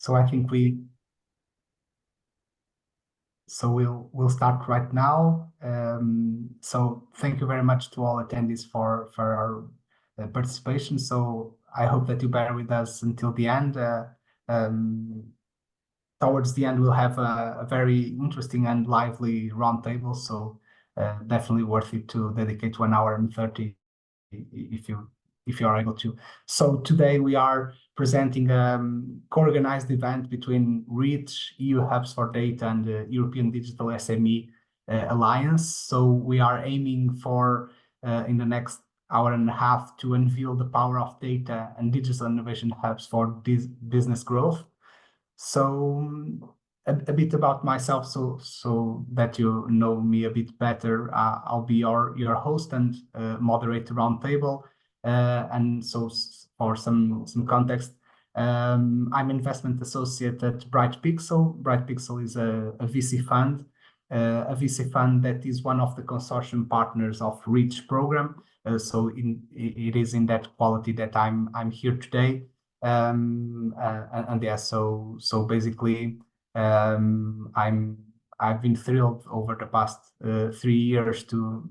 So I think we'll start right now. So thank you very much to all attendees for our participation. So I hope that you bear with us until the end. Towards the end, we'll have a very interesting and lively roundtable. So definitely worth it to dedicate 1 hour and 30 if you are able to. So today we are presenting a co-organized event between Reach, EUHubs4Data, and the European Digital SME Alliance. So we are aiming for in the next hour and a half to unveil the power of data and digital innovation hubs for this business growth. So a bit about myself, so that you know me a bit better. I'll be your host and moderate the roundtable. And so for some context, I'm investment associate at Bright Pixel. Bright Pixel is a VC fund, that is one of the consortium partners of Reach program. So it is in that quality that I'm here today. And yeah, so basically, I've been thrilled over the past 3 years to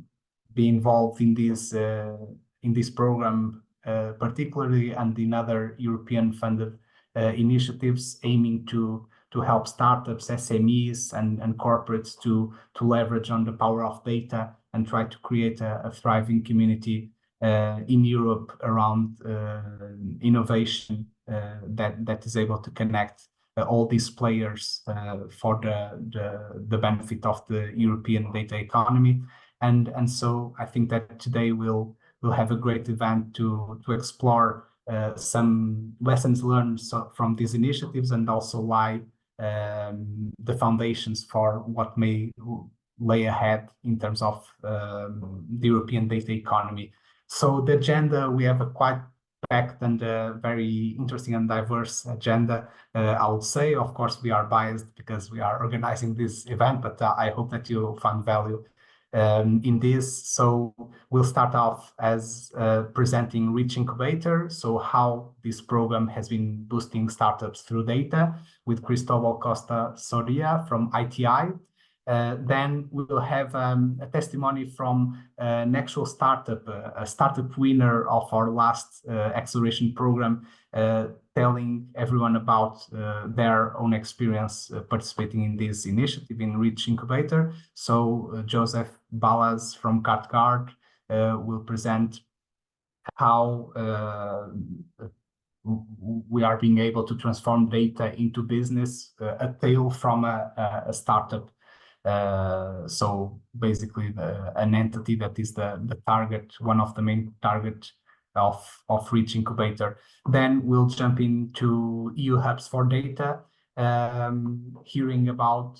be involved in this program, particularly, and in other European funded initiatives aiming to help startups, SMEs, and corporates to leverage on the power of data and try to create a thriving community in Europe around innovation that is able to connect all these players for the benefit of the European data economy. And so I think that today we'll have a great event to explore some lessons learned from these initiatives, and also why the foundations for what may lay ahead in terms of the European data economy. So the agenda, we have a quite packed and very interesting and diverse agenda, I would say. Of course, we are biased because we are organizing this event, but I hope that you find value in this. So we'll start off as presenting Reach Incubator, so how this program has been boosting startups through data, with Cristóbal Costa from ITI. Then we will have a testimony from an actual startup, a startup winner of our last acceleration program, telling everyone about their own experience participating in this initiative in Reach Incubator. So Joseph Balas from CartGuard will present how we are being able to transform data into business, a tale from a startup. So basically an entity that is the target, one of the main target of Reach Incubator. Then we'll jump into EUHubs4Data, hearing about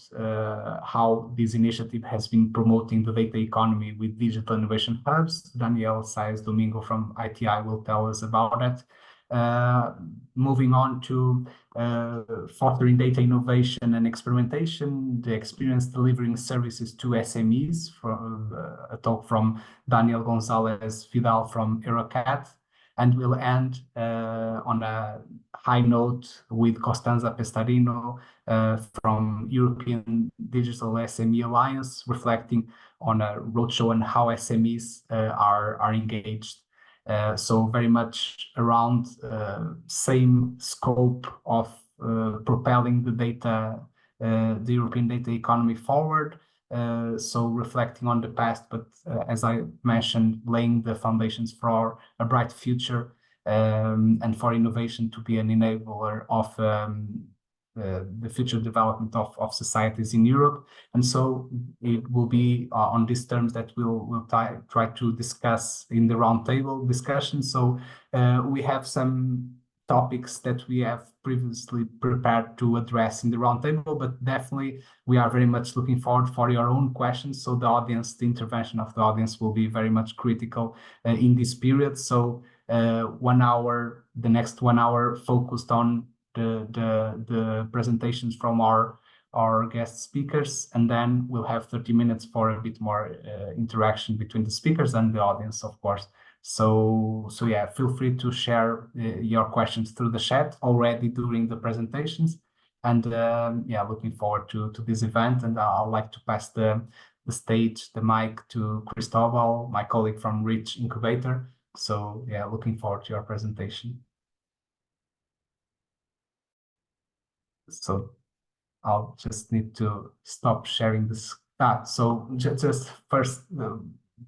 how this initiative has been promoting the data economy with digital innovation hubs. Daniel Sáez from ITI will tell us about that. Moving on to fostering data innovation and experimentation, the experience delivering services to SMEs, from a talk from Daniel Gonzalez Vidal from Eurocat. And we'll end on a high note with Costanza Pestarino from European Digital SME Alliance, reflecting on a roadshow and how SMEs are engaged. So very much around same scope of propelling the European data economy forward. So reflecting on the past, but as I mentioned, laying the foundations for a bright future, and for innovation to be an enabler of the future development of societies in Europe. And so it will be on these terms that we'll try to discuss in the roundtable discussion. So we have some topics that we have previously prepared to address in the roundtable, but definitely we are very much looking forward for your own questions. So the intervention of the audience will be very much critical in this period. So 1 hour, the next 1 hour focused on the presentations from our guest speakers, and then we'll have 30 minutes for a bit more interaction between the speakers and the audience, of course. So yeah, feel free to share your questions through the chat already during the presentations. And yeah, looking forward to this event. And I'd like to pass the stage, the mic to Cristóbal, my colleague from Reach Incubator. So yeah, looking forward to your presentation. So I'll just need to stop sharing this. So just first,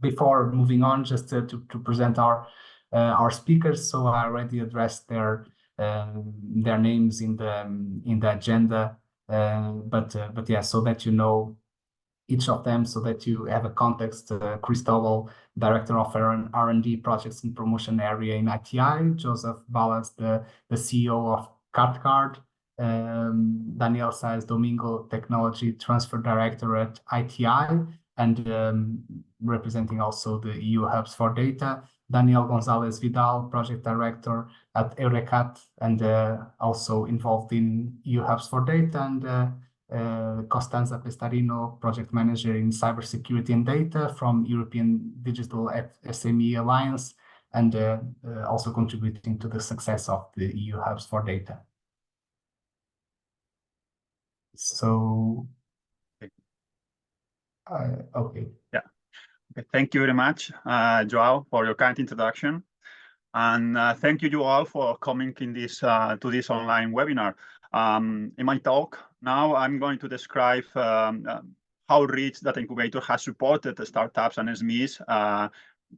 before moving on, just to present our speakers. So I already addressed their names in the agenda, but yeah, so that you know each of them, so that you have a context. Cristóbal, Director of R&D Projects and Promotion Area in ITI, Joseph Ballas, the CEO of CartCard, Daniel Sáez Domingo, Technology Transfer Director at ITI, and representing also the EUHubs4Data, Daniel Gonzalez Vidal, Project Director at Eurecat, and also involved in EUHubs4Data, and Costanza Pestarino, Project Manager in Cybersecurity and Data from European Digital SME Alliance, and also contributing to the success of the EUHubs4Data. So, okay. Yeah. Okay. Thank you very much, Joao, for your kind introduction. And thank you all for coming in this to this online webinar. In my talk now, I'm going to describe how Reach Data Incubator has supported the startups and SMEs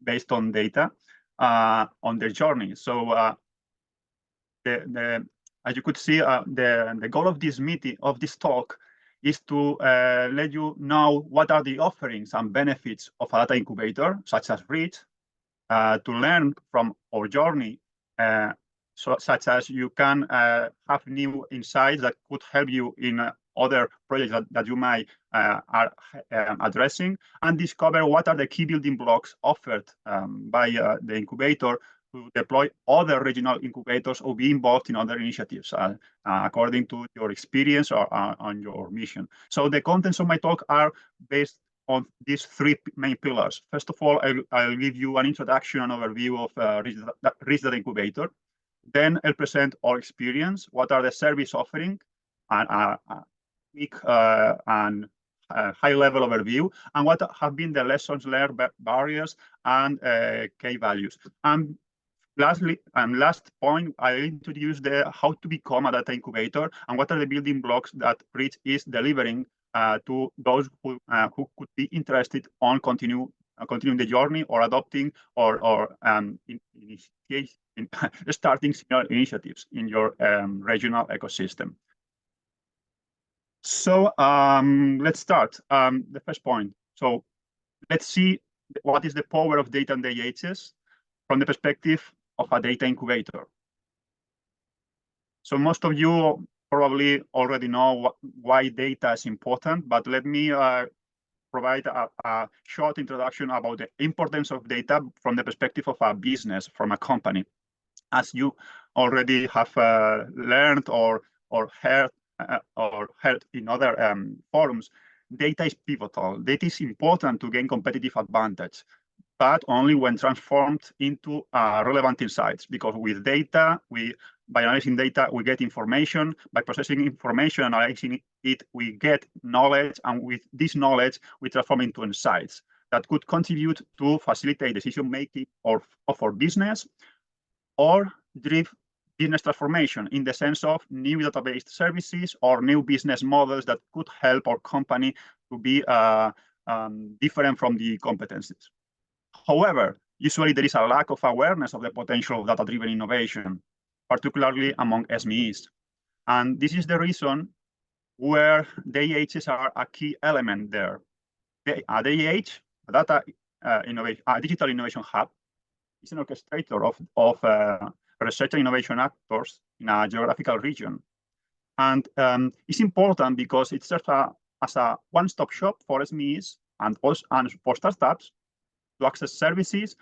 based on data on their journey. So as you could see, the goal of this meeting, of this talk, is to let you know what are the offerings and benefits of a data incubator, such as Reach, to learn from our journey, such as you can have new insights that could help you in other projects that you might are addressing, and discover what are the key building blocks offered by the incubator to deploy other regional incubators or be involved in other initiatives according to your experience or on your mission. So the contents of my talk are based on these three main pillars. First of all, I'll give you an introduction and overview of Reach Data Incubator. Then I'll present our experience, what are the service offering, and a quick and high-level overview, and what have been the lessons learned, barriers, and key values. And lastly, and last point, I'll introduce how to become a data incubator and what are the building blocks that Reach is delivering to those who could be interested on continuing the journey or adopting or starting similar initiatives in your regional ecosystem. So let's start. The first point. So let's see what is the power of data and DAHs from the perspective of a data incubator. So most of you probably already know why data is important, but let me provide a short introduction about the importance of data from the perspective of a business, from a company. As you already have learned or heard in other forums, data is pivotal. Data is important to gain competitive advantage, but only when transformed into relevant insights. Because with data, by analyzing data, we get information. By processing information, analyzing it, we get knowledge. And with this knowledge, we transform into insights that could contribute to facilitate decision-making of our business or drive business transformation in the sense of new database services or new business models that could help our company to be different from the competencies. However, usually there is a lack of awareness of the potential of data-driven innovation, particularly among SMEs. And this is the reason where DAHs are a key element there. A DAH, a digital innovation hub, is an orchestrator of research and innovation actors in a geographical region. And it's important because it serves as a one-stop shop for SMEs and for startups to access services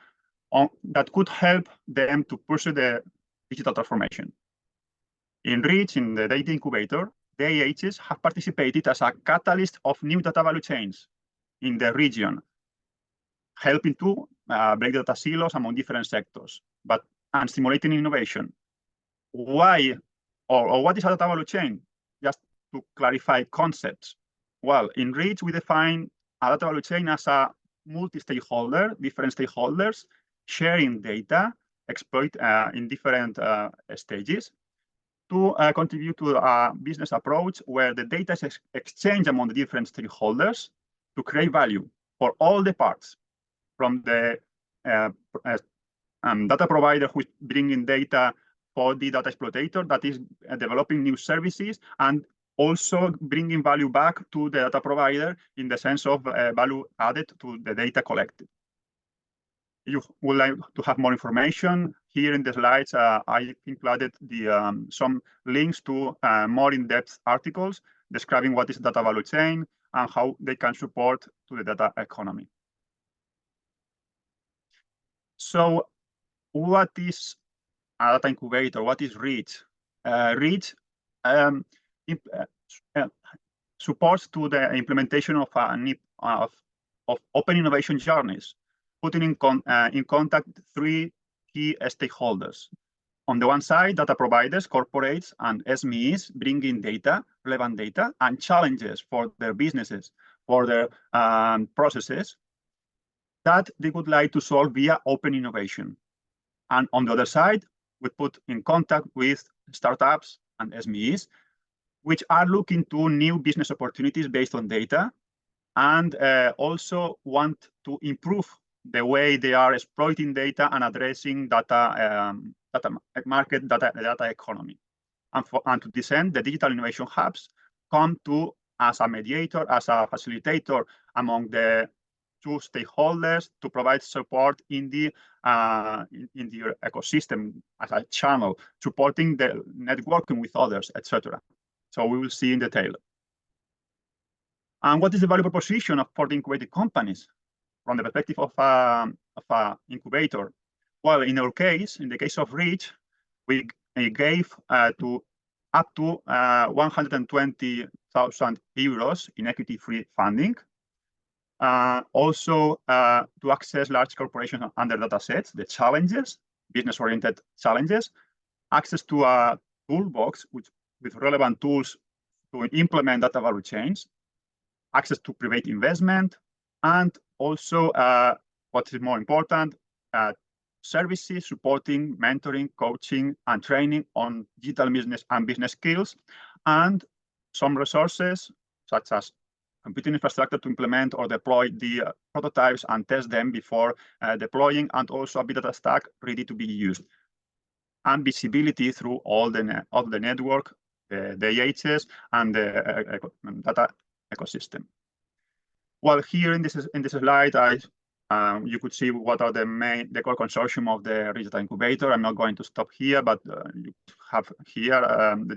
that could help them to pursue the digital transformation. In Reach, in the data incubator, DAHs have participated as a catalyst of new data value chains in the region. helping to break data silos among different sectors, and stimulating innovation. Why, or what is a data value chain? Just to clarify concepts. Well, in Reach, we define a data value chain as a multi-stakeholder, different stakeholders sharing data, exploit in different stages to contribute to a business approach where the data is exchanged among the different stakeholders to create value for all the parts, from the data provider who is bringing data for the data exploitator that is developing new services, and also bringing value back to the data provider in the sense of value added to the data collected. You would like to have more information, here in the slides, I included some links to more in-depth articles describing what is data value chain and how they can support to the data economy. So what is a data incubator? What is Reach? Reach supports to the implementation of open innovation journeys, putting in contact three key stakeholders. On the one side, data providers, corporates, and SMEs bringing data, relevant data, and challenges for their businesses, for their processes that they would like to solve via open innovation. And on the other side, we put in contact with startups and SMEs, which are looking to new business opportunities based on data, and also want to improve the way they are exploiting data and addressing data market, data economy. And to this end, the digital innovation hubs come to as a mediator, as a facilitator among the two stakeholders to provide support in the ecosystem as a channel, supporting the networking with others, etc. So we will see in detail. And what is the value proposition for the incubated companies from the perspective of an incubator? Well, in our case, in the case of Reach, we gave up to 120,000 euros in equity-free funding. Also, to access large corporations under data sets, the challenges, business-oriented challenges, access to a toolbox with relevant tools to implement data value chains, access to private investment, and also, what is more important, services supporting mentoring, coaching, and training on digital business and business skills, and some resources such as computing infrastructure to implement or deploy the prototypes and test them before deploying, and also a big data stack ready to be used. And visibility through all the network, the IHs, and the data ecosystem. Well, here in this slide, you could see what are the core consortium of the Reach Data Incubator. I'm not going to stop here, but you have here an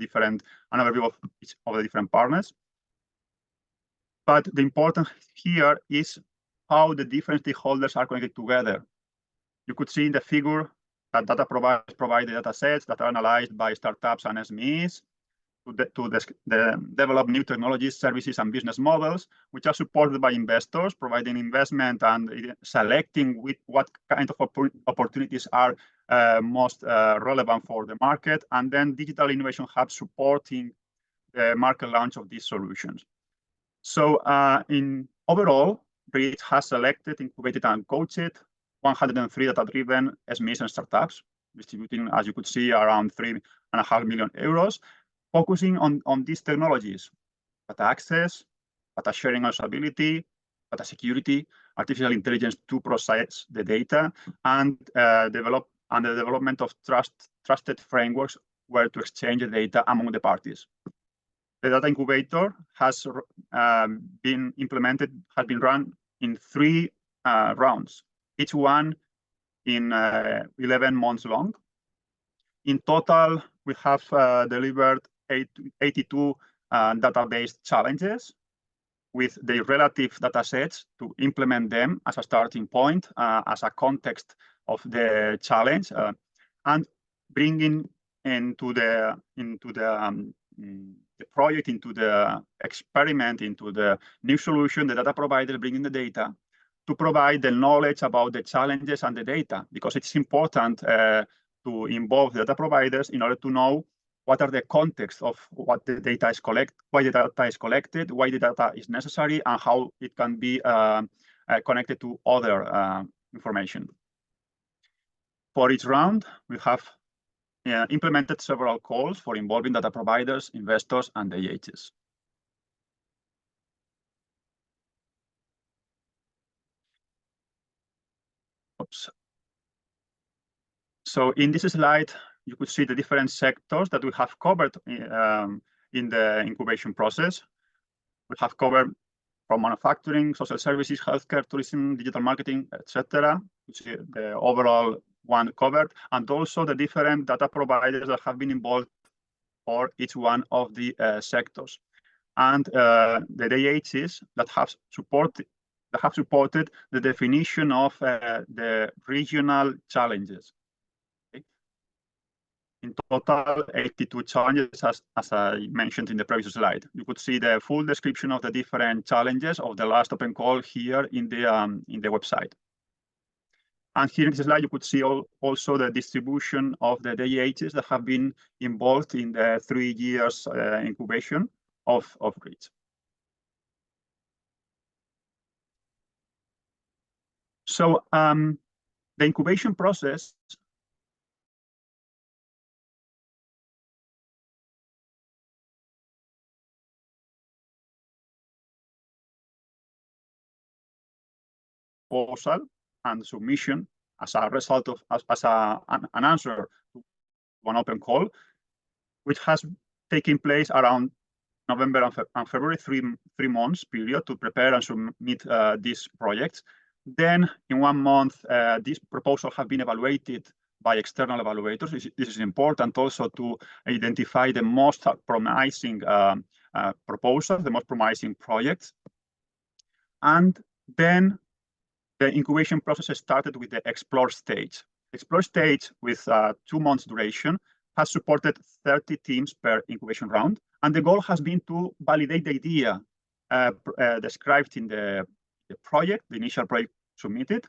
overview of each of the different partners. But the important here is how the different stakeholders are connected together. You could see in the figure that data providers provide the data sets that are analyzed by startups and SMEs to develop new technologies, services, and business models, which are supported by investors, providing investment and selecting what kind of opportunities are most relevant for the market, and then digital innovation hubs supporting the market launch of these solutions. So in overall, Reach has selected, incubated, and coached 103 data-driven SMEs and startups, distributing, as you could see, around 3.5 million euros, focusing on these technologies: data access, data sharing and usability, data security, artificial intelligence to process the data, and the development of trusted frameworks where to exchange the data among the parties. The data incubator has been run in 3 rounds, each one in 11 months long. In total, we have delivered 82 database challenges with the relative data sets to implement them as a starting point, as a context of the challenge, and bringing into the project, into the experiment, into the new solution, the data provider bringing the data, to provide the knowledge about the challenges and the data, because it's important to involve data providers in order to know what are the context of what the data is collected, why the data is collected, why the data is necessary, and how it can be connected to other information. For each round, we have implemented several calls for involving data providers, investors, and the AHs. Oops. So in this slide, you could see the different sectors that we have covered in the incubation process. We have covered from manufacturing, social services, healthcare, tourism, digital marketing, etc. You see the overall one covered, and also the different data providers that have been involved for each one of the sectors. And the DHs that have supported the definition of the regional challenges. In total, 82 challenges, as I mentioned in the previous slide. You could see the full description of the different challenges of the last open call here in the website. And here in this slide, you could see also the distribution of the DHs that have been involved in the 3 years incubation of Reach. So the incubation process proposal and submission as a result of an answer to one open call, which has taken place around November and February, three months period to prepare and submit these projects. Then in 1 month, these proposals have been evaluated by external evaluators. This is important also to identify the most promising proposals, the most promising projects. And then the incubation process started with the explore stage. Explore stage, with 2 months duration, has supported 30 teams per incubation round. And the goal has been to validate the idea described in the project, the initial project submitted,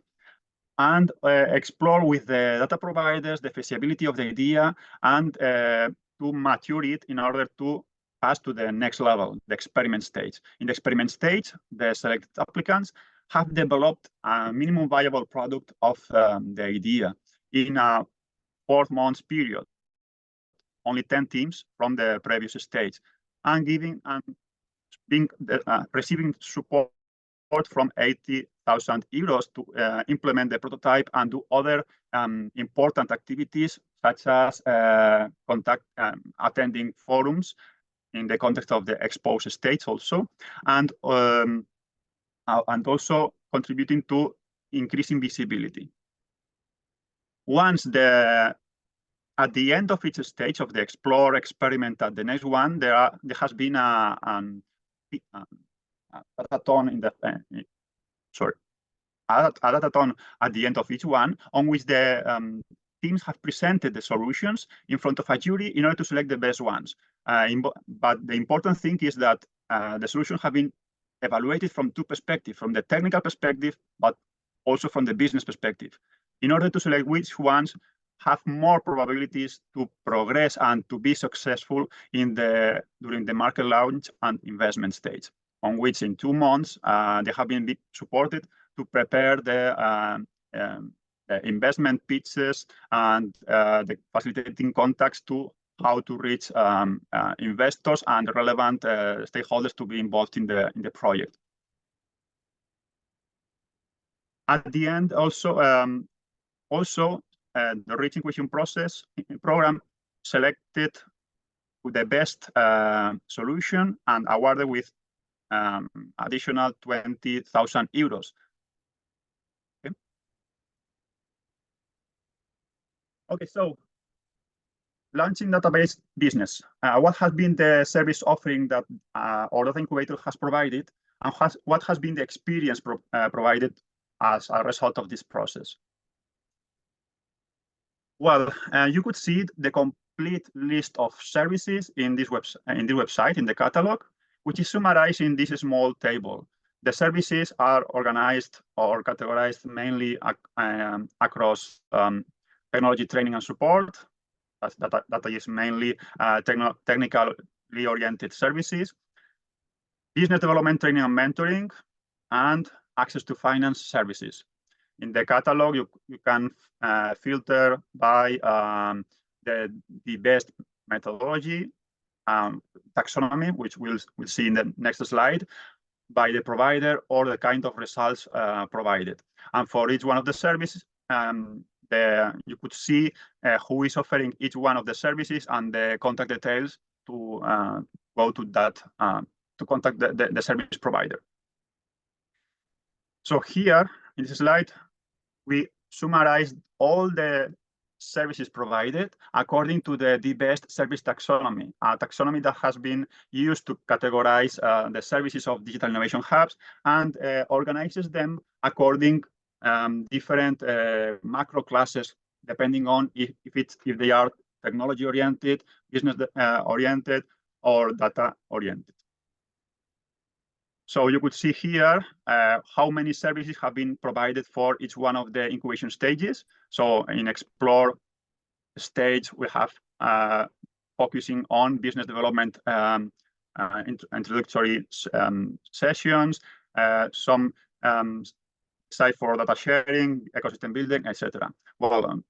and explore with the data providers the feasibility of the idea and to mature it in order to pass to the next level, the experiment stage. In the experiment stage, the selected applicants have developed a minimum viable product of the idea in a 4 months period. Only 10 teams from the previous stage, and receiving support from 80,000 euros to implement the prototype and do other important activities, such as attending forums in the context of the expose stage also, and also contributing to increasing visibility. Once at the end of each stage of the explore, experiment, at the next one, there has been a datathon at the end of each one, on which the teams have presented the solutions in front of a jury in order to select the best ones. But the important thing is that the solutions have been evaluated from 2 perspectives, from the technical perspective, but also from the business perspective, in order to select which ones have more probabilities to progress and to be successful during the market launch and investment stage, on which in 2 months they have been supported to prepare the investment pitches and the facilitating contacts to how to reach investors and relevant stakeholders to be involved in the project. At the end, also the Reach incubation process program selected the best solution and awarded with additional 20,000 euros. Okay, so launching database business. What has been the service offering that our data incubator has provided, and what has been the experience provided as a result of this process? Well, you could see the complete list of services in this website, in the catalog, which is summarized in this small table. The services are organized or categorized mainly across technology training and support. That is mainly technically oriented services, business development training and mentoring, and access to finance services. In the catalog, you can filter by the best methodology, taxonomy, which we'll see in the next slide, by the provider or the kind of results provided. And for each one of the services, you could see who is offering each one of the services and the contact details to go to that, to contact the service provider. So here in this slide, we summarized all the services provided according to the best service taxonomy, a taxonomy that has been used to categorize the services of digital innovation hubs and organizes them according different macro classes, depending on if they are technology oriented, business oriented, or data oriented. So you could see here how many services have been provided for each one of the incubation stages. So in Explore stage, we have focusing on business development, introductory sessions, some site for data sharing, ecosystem building, etc. Well,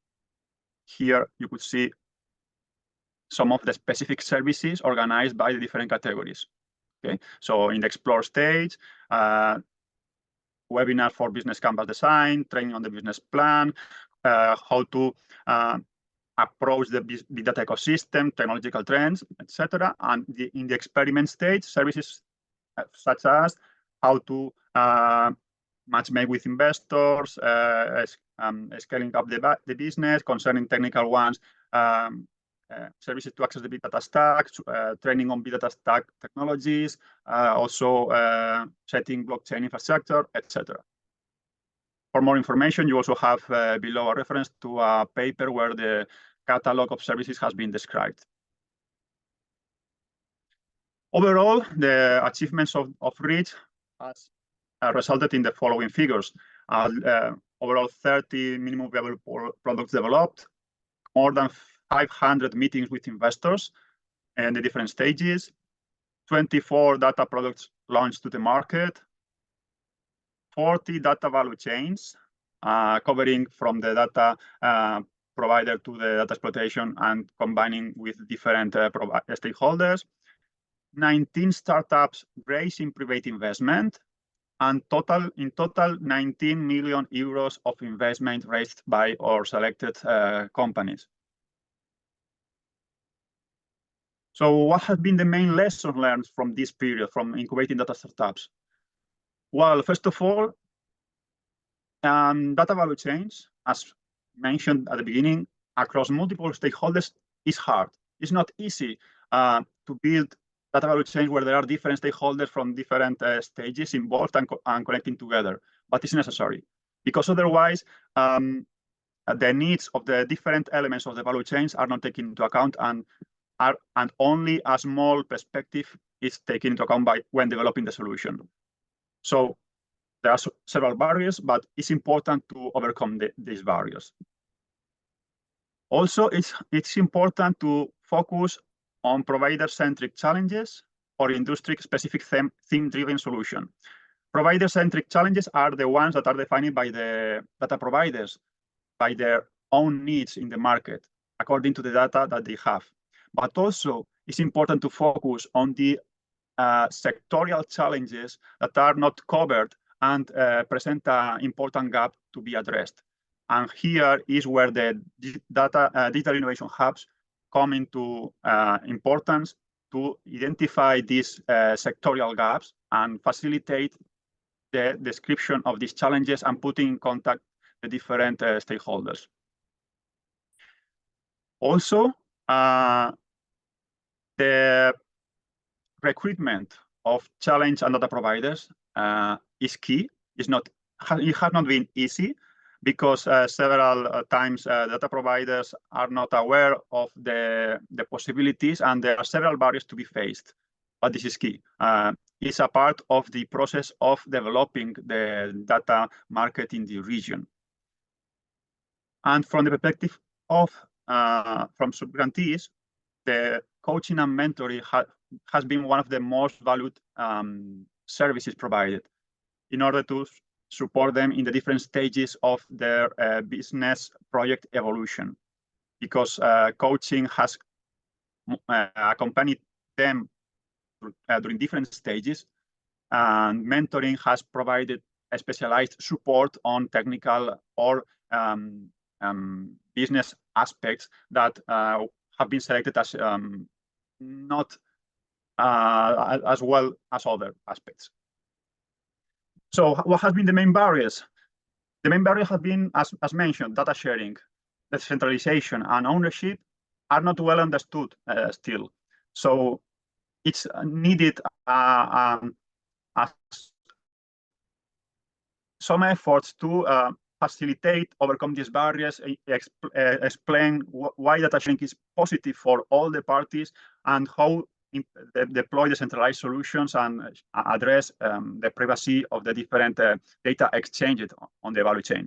here you could see some of the specific services organized by the different categories. Okay, so in the Explore stage, webinar for business canvas design, training on the business plan, how to approach the big data ecosystem, technological trends, etc. And in the experiment stage, services such as how to matchmake with investors, scaling up the business, concerning technical ones, services to access the big data stack, training on big data stack technologies, also setting blockchain infrastructure, etc. For more information, you also have below a reference to a paper where the catalog of services has been described. Overall, the achievements of Reach has resulted in the following figures. Overall, 30 minimum viable products developed, more than 500 meetings with investors and the different stages, 24 data products launched to the market, 40 data value chains, covering from the data provider to the data exploitation and combining with different stakeholders, 19 startups raising private investment, and in total 19 million euros of investment raised by our selected companies. So what have been the main lessons learned from this period, from incubating data startups? Well, first of all, data value chains, as mentioned at the beginning, across multiple stakeholders is hard. It's not easy to build data value chains where there are different stakeholders from different stages involved and connecting together, but it's necessary because otherwise the needs of the different elements of the value chains are not taken into account, and only a small perspective is taken into account when developing the solution. So there are several barriers, but it's important to overcome these barriers. Also, it's important to focus on provider-centric challenges or industry-specific theme-driven solution. Provider-centric challenges are the ones that are defined by the data providers, by their own needs in the market, according to the data that they have. But also, it's important to focus on the sectorial challenges that are not covered and present an important gap to be addressed. And here is where the digital innovation hubs come into importance to identify these sectorial gaps and facilitate the description of these challenges and putting in contact the different stakeholders. Also, the recruitment of challenge and data providers is key. It has not been easy because several times data providers are not aware of the possibilities, and there are several barriers to be faced. but this is key. It's a part of the process of developing the data market in the region. And from the perspective of from subgrantees, the coaching and mentoring has been one of the most valued services provided in order to support them in the different stages of their business project evolution, because coaching has accompanied them during different stages, and mentoring has provided a specialized support on technical or business aspects that have been selected as not as well as other aspects. So what has been the main barriers? The main barriers have been, as mentioned, data sharing, decentralization, and ownership are not well understood still. So it's needed some efforts to facilitate, overcome these barriers, explain why data sharing is positive for all the parties, and how deploy decentralized solutions and address the privacy of the different data exchanges on the value chain.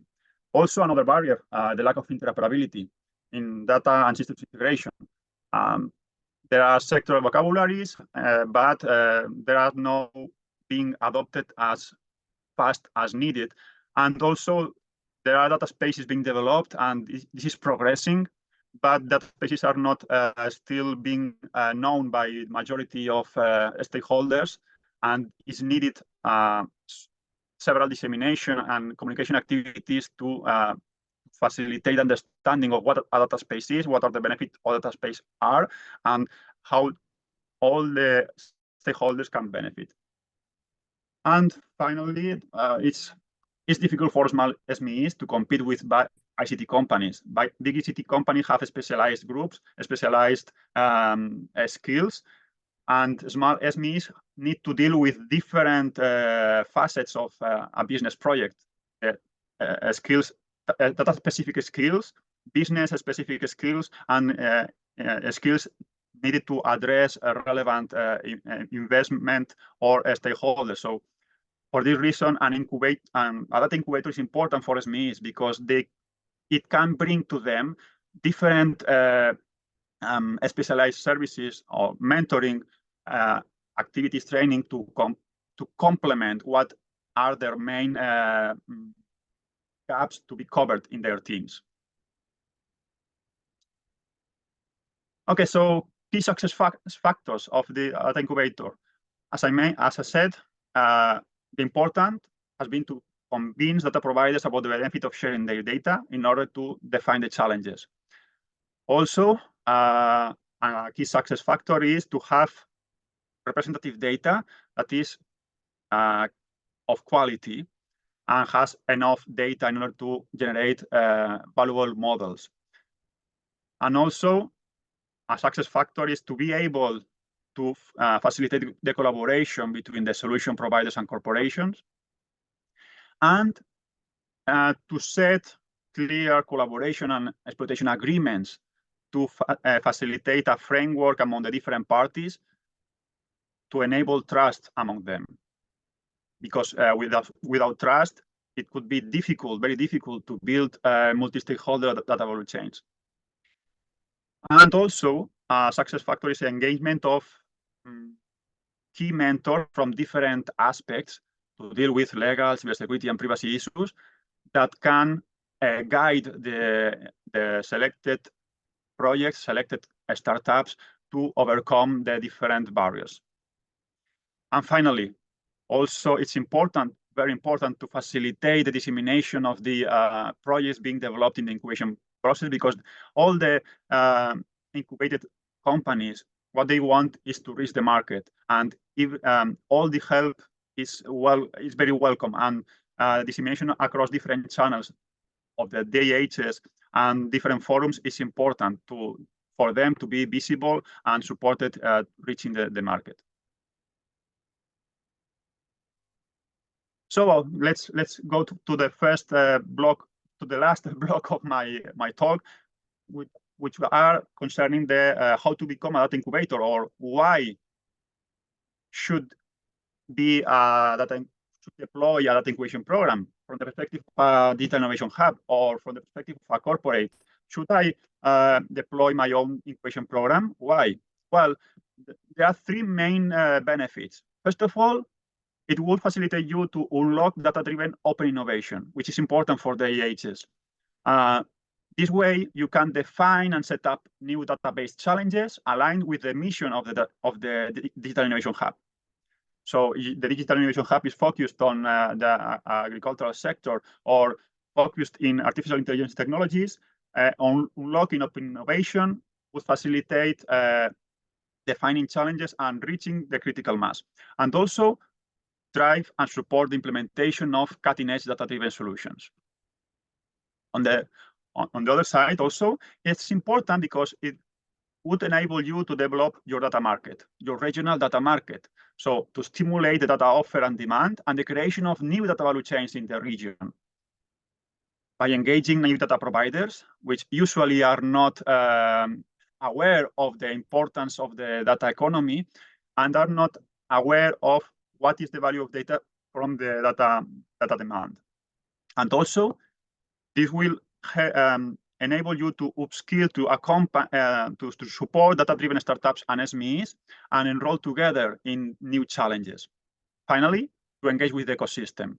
Also, another barrier, the lack of interoperability in data and systems integration. There are sectoral vocabularies, but there are no being adopted as fast as needed. And also, there are data spaces being developed, and this is progressing, but data spaces are not still being known by majority of stakeholders, and is needed several dissemination and communication activities to facilitate understanding of what a data space is, what are the benefits of data space are, and how all the stakeholders can benefit. And finally, it's difficult for small SMEs to compete with ICT companies. Big ICT companies have specialized groups, specialized skills, and small SMEs need to deal with different facets of a business project, skills, data-specific skills, business-specific skills, and skills needed to address a relevant investment or stakeholders. So for this reason, a data incubator is important for SMEs because it can bring to them different specialized services or mentoring activities, training to complement what are their main gaps to be covered in their teams. Okay, so key success factors of the data incubator. As I said, the important has been to convince data providers about the benefit of sharing their data in order to define the challenges. Also, a key success factor is to have representative data that is of quality and has enough data in order to generate valuable models. And also, a success factor is to be able to facilitate the collaboration between the solution providers and corporations, and to set clear collaboration and exploitation agreements to facilitate a framework among the different parties to enable trust among them. Because without trust, it could be difficult, very difficult to build multi-stakeholder data value chains. And also, a success factor is the engagement of key mentors from different aspects to deal with legal, cybersecurity, and privacy issues that can guide the selected projects, selected startups to overcome the different barriers. And finally, also it's important, very important, to facilitate the dissemination of the projects being developed in the incubation process, because all the incubated companies, what they want is to reach the market, and if all the help is very welcome, and dissemination across different channels of the DHs and different forums is important for them to be visible and supported reaching the market. So let's go to the first block, to the last block of my talk, which are concerning the how to become a data incubator, or why should be should deploy a data incubation program from the perspective of a digital innovation hub or from the perspective of a corporate? Should I deploy my own incubation program? Why? Well, there are three main benefits. First of all, it will facilitate you to unlock data-driven open innovation, which is important for the EHs. This way, you can define and set up new database challenges aligned with the mission of the Digital Innovation Hub. So the Digital Innovation Hub is focused on the agricultural sector or focused in artificial intelligence technologies. On unlocking open innovation would facilitate defining challenges and reaching the critical mass, and also drive and support the implementation of cutting-edge data-driven solutions. On the other side, also, it's important because it would enable you to develop your data market, your regional data market. So to stimulate the data offer and demand and the creation of new data value chains in the region. By engaging new data providers, which usually are not aware of the importance of the data economy and are not aware of what is the value of data from the data demand. And also, this will enable you to upskill to support data-driven startups and SMEs and enroll together in new challenges. Finally, to engage with the ecosystem.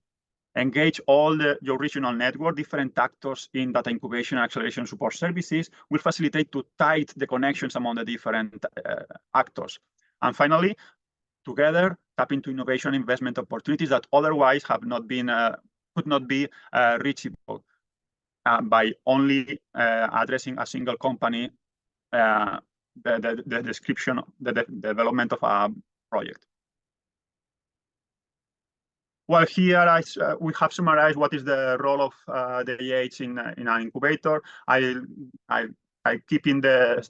Engage all your regional network, different actors in data incubation and acceleration support services will facilitate to tight the connections among the different actors. And finally, together, tap into innovation investment opportunities that otherwise have not been could not be reachable by only addressing a single company, the description, the development of a project. Well, here we have summarized what is the role of the EH in an incubator. I keep in the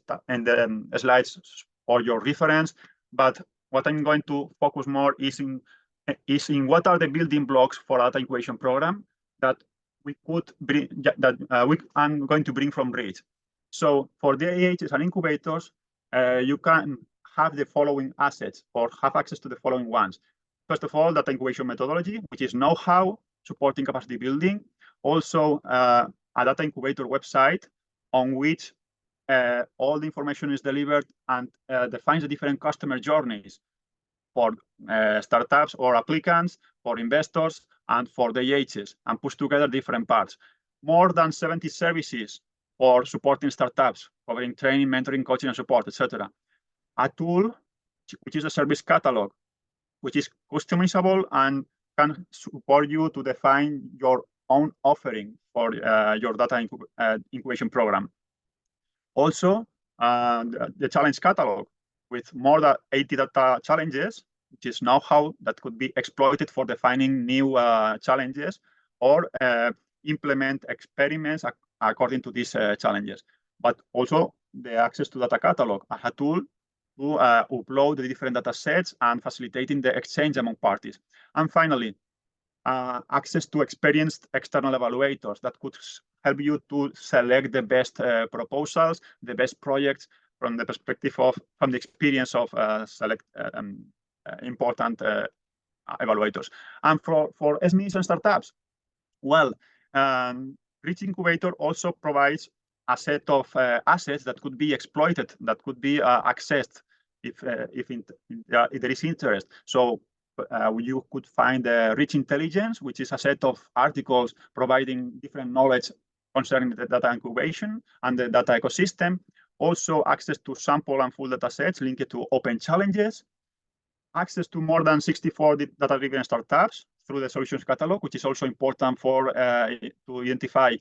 slides for your reference, but what I'm going to focus more is in what are the building blocks for a data incubation program that we could bring, I'm going to bring from Reach. So for the EHs and incubators, you can have the following assets or have access to the following ones. First of all, data incubation methodology, which is know-how supporting capacity building. Also, a data incubator website on which all the information is delivered and defines the different customer journeys for startups or applicants, for investors, and for the EHs, and push together different parts. More than 70 services for supporting startups, covering training, mentoring, coaching, and support, etc. A tool, which is a service catalog, which is customizable and can support you to define your own offering for your data incubation program. Also, the challenge catalog with more than 80 data challenges, which is know-how that could be exploited for defining new challenges or implement experiments according to these challenges. But also the access to data catalog as a tool to upload the different data sets and facilitating the exchange among parties. And finally, access to experienced external evaluators that could help you to select the best proposals, the best projects from the perspective of, from the experience of important evaluators. And for SMEs and startups, well, Reach Incubator also provides a set of assets that could be exploited, that could be accessed if there is interest. So you could find Reach Intelligence, which is a set of articles providing different knowledge concerning the data incubation and the data ecosystem. Also access to sample and full data sets linked to open challenges. Access to more than 64 data-driven startups through the solutions catalog, which is also important for to identify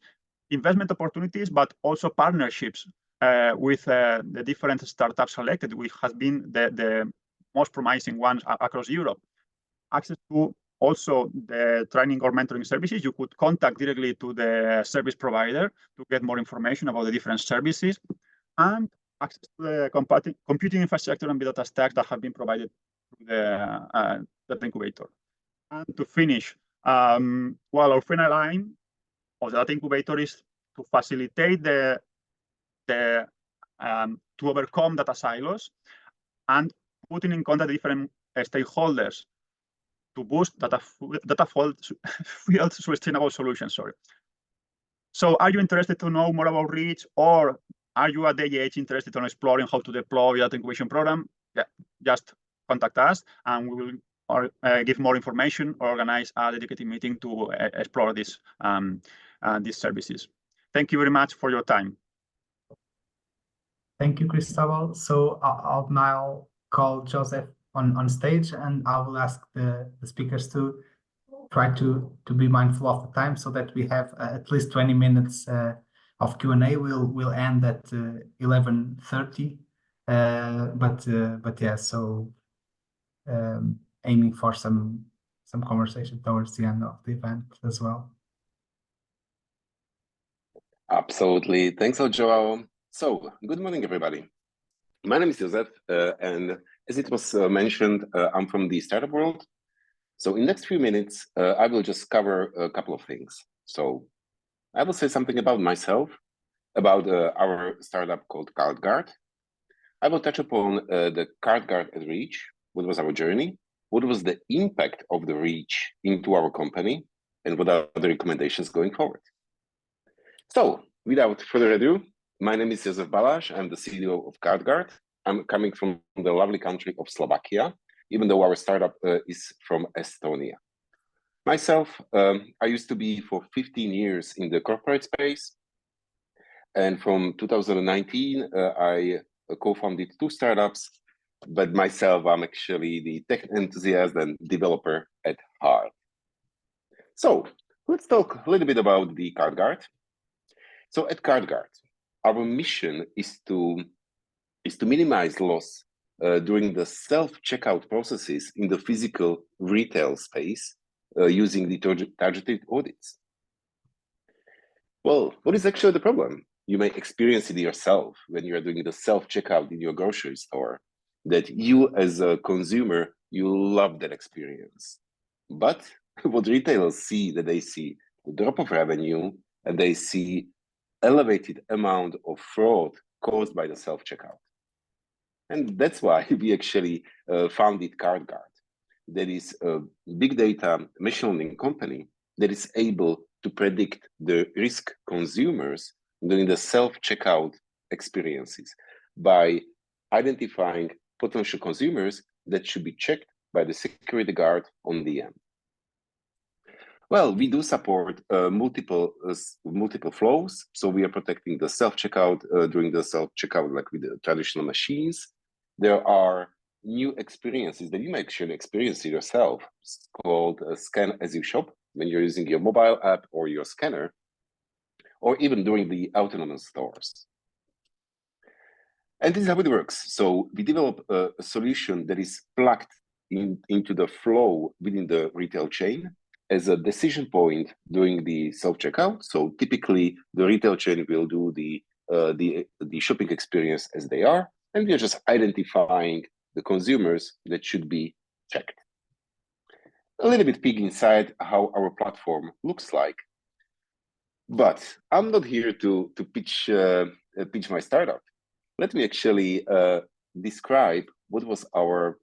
investment opportunities, but also partnerships with the different startups selected, which has been the most promising ones across Europe. Access to also the training or mentoring services. You could contact directly to the service provider to get more information about the different services, and access to the computing infrastructure and data stack that have been provided through the data incubator. And to finish, well, our final aim of the data incubator is to facilitate to overcome data silos and putting in contact different stakeholders to boost data-fueled sustainable solutions. Sorry. So are you interested to know more about Reach, or are you at the age interested in exploring how to deploy that incubation program? Yeah, just contact us and we will give more information or organize a dedicated meeting to explore these services. Thank you very much for your time. Thank you, Cristóbal. So I'll now call Joseph on stage, and I will ask the speakers to try to be mindful of the time so that we have at least 20 minutes of Q&A. We'll end at 11:30. But yeah, so aiming for some conversation towards the end of the event as well. Absolutely. Thanks, Joao. So, good morning, everybody. My name is Joseph, and as it was mentioned, I'm from the startup world. So in the next few minutes, I will just cover a couple of things. So I will say something about myself, about our startup called CardGuard. I will touch upon the CardGuard at Reach, what was our journey, what was the impact of the Reach into our company, and what are the recommendations going forward. So without further ado, my name is Josef Balázs. I'm the CEO of CardGuard. I'm coming from the lovely country of Slovakia, even though our startup is from Estonia. Myself, I used to be for 15 years in the corporate space. And from 2019, I co-founded 2 startups, but myself, I'm actually the tech enthusiast and developer at heart. So let's talk a little bit about the CardGuard. So at CardGuard, our mission is to minimize loss during the self-checkout processes in the physical retail space using the targeted audits. Well, what is actually the problem? You may experience it yourself when you are doing the self-checkout in your grocery store, that you as a consumer, you love that experience. But what retailers see, that they see the drop of revenue and they see elevated amount of fraud caused by the self-checkout. And that's why we actually founded CardGuard. That is a big data machine learning company that is able to predict the risk consumers during the self-checkout experiences by identifying potential consumers that should be checked by the security guard on the end. Well, we do support multiple flows. So we are protecting the self-checkout during the self-checkout, like with the traditional machines. There are new experiences that you may actually experience it yourself. It's called Scan as you shop, when you're using your mobile app or your scanner, or even during the autonomous stores. And this is how it works. So we develop a solution that is plugged into the flow within the retail chain as a decision point during the self-checkout. So typically the retail chain will do the shopping experience as they are, and we are just identifying the consumers that should be checked. A little bit peek inside how our platform looks like. But I'm not here to pitch my startup. Let me actually describe what was our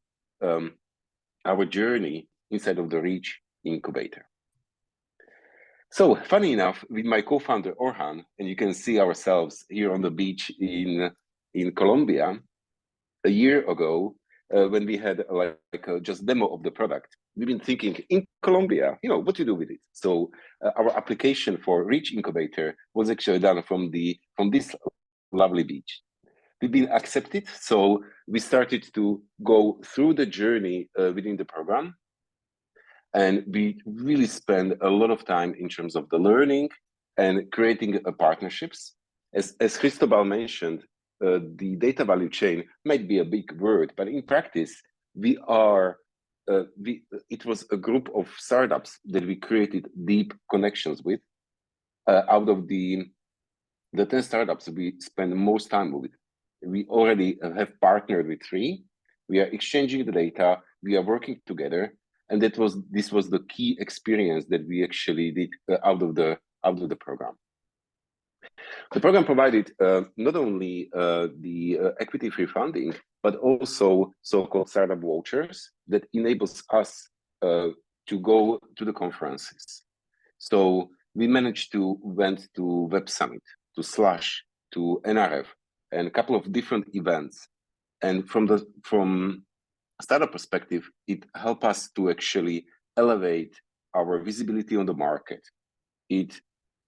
journey inside of the Reach Incubator. So funny enough, with my co-founder Orhan, and you can see ourselves here on the beach in Colombia, a year ago, when we had just demo of the product, we've been thinking in Colombia, what to do with it. So our application for Reach Incubator was actually done from this lovely beach. We've been accepted, so we started to go through the journey within the program. And we really spend a lot of time in terms of the learning and creating partnerships. As Cristóbal mentioned, the data value chain might be a big word, but in practice, it was a group of startups that we created deep connections with. Out of the 10 startups we spend most time with, we already have partnered with 3. We are exchanging the data, we are working together, and this was the key experience that we actually did out of the program. The program provided not only the equity-free funding, but also so-called startup vouchers that enables us to go to the conferences. So we managed to went to Web Summit, to Slush, to NRF, and a couple of different events. And from startup perspective, it helped us to actually elevate our visibility on the market. It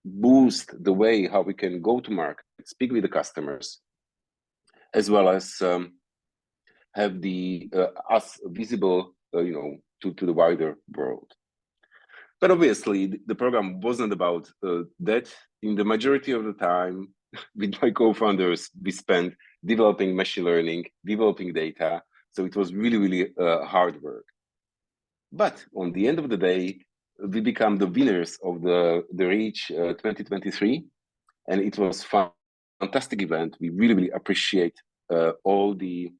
boosts the way how we can go to market, speak with the customers, as well as have the us visible, to the wider world. But obviously, the program wasn't about that. In the majority of the time, with my co-founders, we spent developing machine learning, developing data. So it was really, really hard work. But on the end of the day, we become the winners of the Reach 2023, and it was fantastic event. We really, really appreciate all the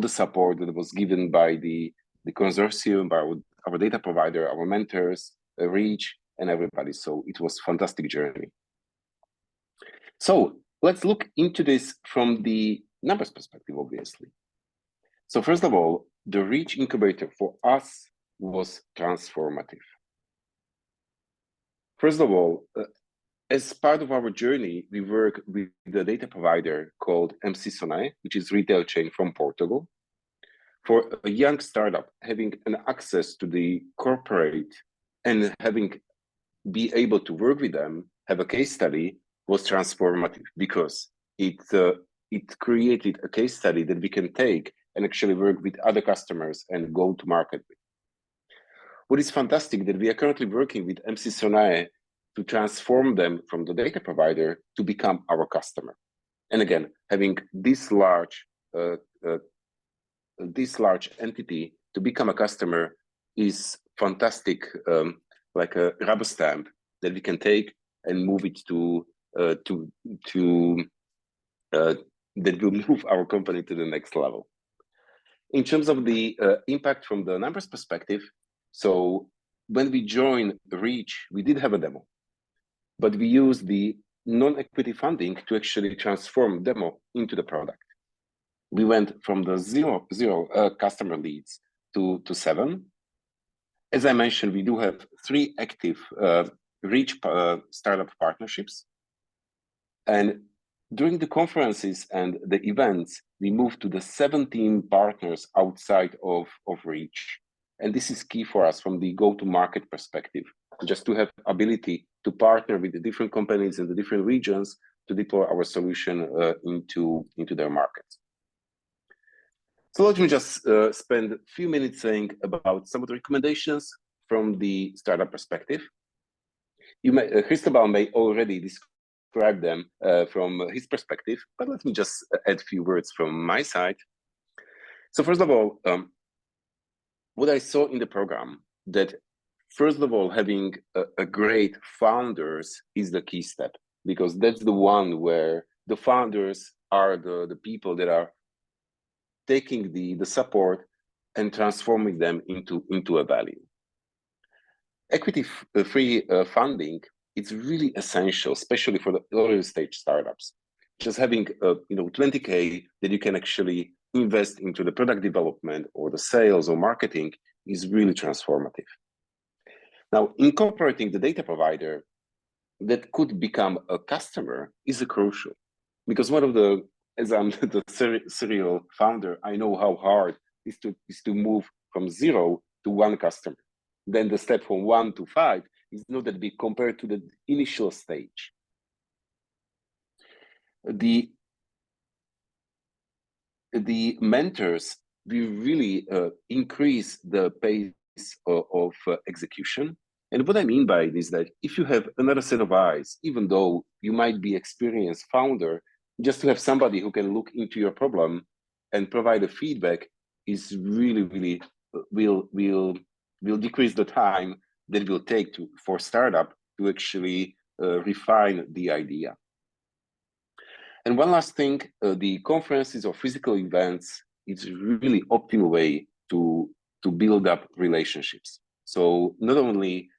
support that was given by the consortium, by our data provider, our mentors, Reach, and everybody. So it was a fantastic journey. So let's look into this from the numbers perspective, obviously. So first of all, the Reach Incubator for us was transformative. First of all, as part of our journey, we work with the data provider called MC Sonae, which is a retail chain from Portugal. For a young startup, having an access to the corporate and be able to work with them, have a case study, was transformative because it created a case study that we can take and actually work with other customers and go to market with. What is fantastic that we are currently working with MC Sonae to transform them from the data provider to become our customer. And again, having this large entity to become a customer is fantastic, like a rubber stamp that we can take and move it that will move our company to the next level. In terms of the impact from the numbers perspective, so when we joined Reach, we did have a demo, but we used the non-equity funding to actually transform demo into the product. We went from the zero customer leads to 7. As I mentioned, we do have 3 active Reach startup partnerships. And during the conferences and the events, we moved to the 17 partners outside of Reach. And this is key for us from the go-to-market perspective, just to have ability to partner with the different companies in the different regions to deploy our solution into their markets. So let me just spend a few minutes saying about some of the recommendations from the startup perspective. Cristóbal may already describe them from his perspective, but let me just add a few words from my side. So first of all, what I saw in the program, that first of all, having a great founders is the key step, because that's the one where the founders are the people that are taking the support and transforming them into a value. Equity-free funding, it's really essential, especially for the early stage startups. Just having 20K that you can actually invest into the product development or the sales or marketing is really transformative. Now, incorporating the data provider that could become a customer is crucial, because as I'm the serial founder, I know how hard it is to move from 0 to 1 customer. Then the step from 1 to 5 is not that big compared to the initial stage. The mentors will really increase the pace of execution. And what I mean by this is that if you have another set of eyes, even though you might be experienced founder, just to have somebody who can look into your problem and provide a feedback is really will decrease the time that it will take for startup to actually refine the idea. And one last thing, the conferences or physical events is really optimal way to build up relationships. So not only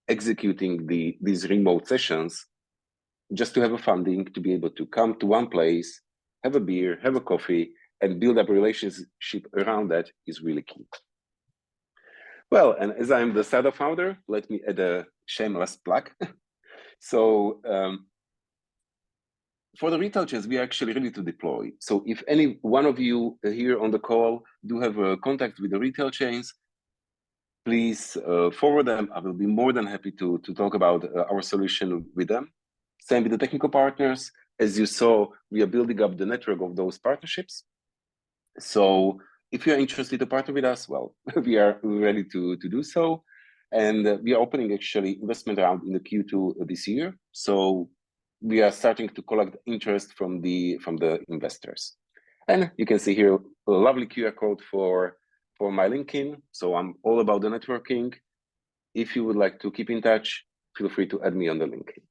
executing these remote sessions, just to have a funding to be able to come to one place, have a beer, have a coffee, and build up a relationship around that is really key. Well, and as I'm the startup founder, let me add a shameless plug. So for the retail chains, we are actually ready to deploy. So if any one of you here on the call do have a contact with the retail chains, please forward them. I will be more than happy to talk about our solution with them. Same with the technical partners. As you saw, we are building up the network of those partnerships. So if you're interested to partner with us, well, we are ready to do so. And we are opening actually investment round in the Q2 this year. So we are starting to collect interest from the investors. And you can see here a lovely QR code for my LinkedIn. So I'm all about the networking. If you would like to keep in touch, feel free to add me on the LinkedIn.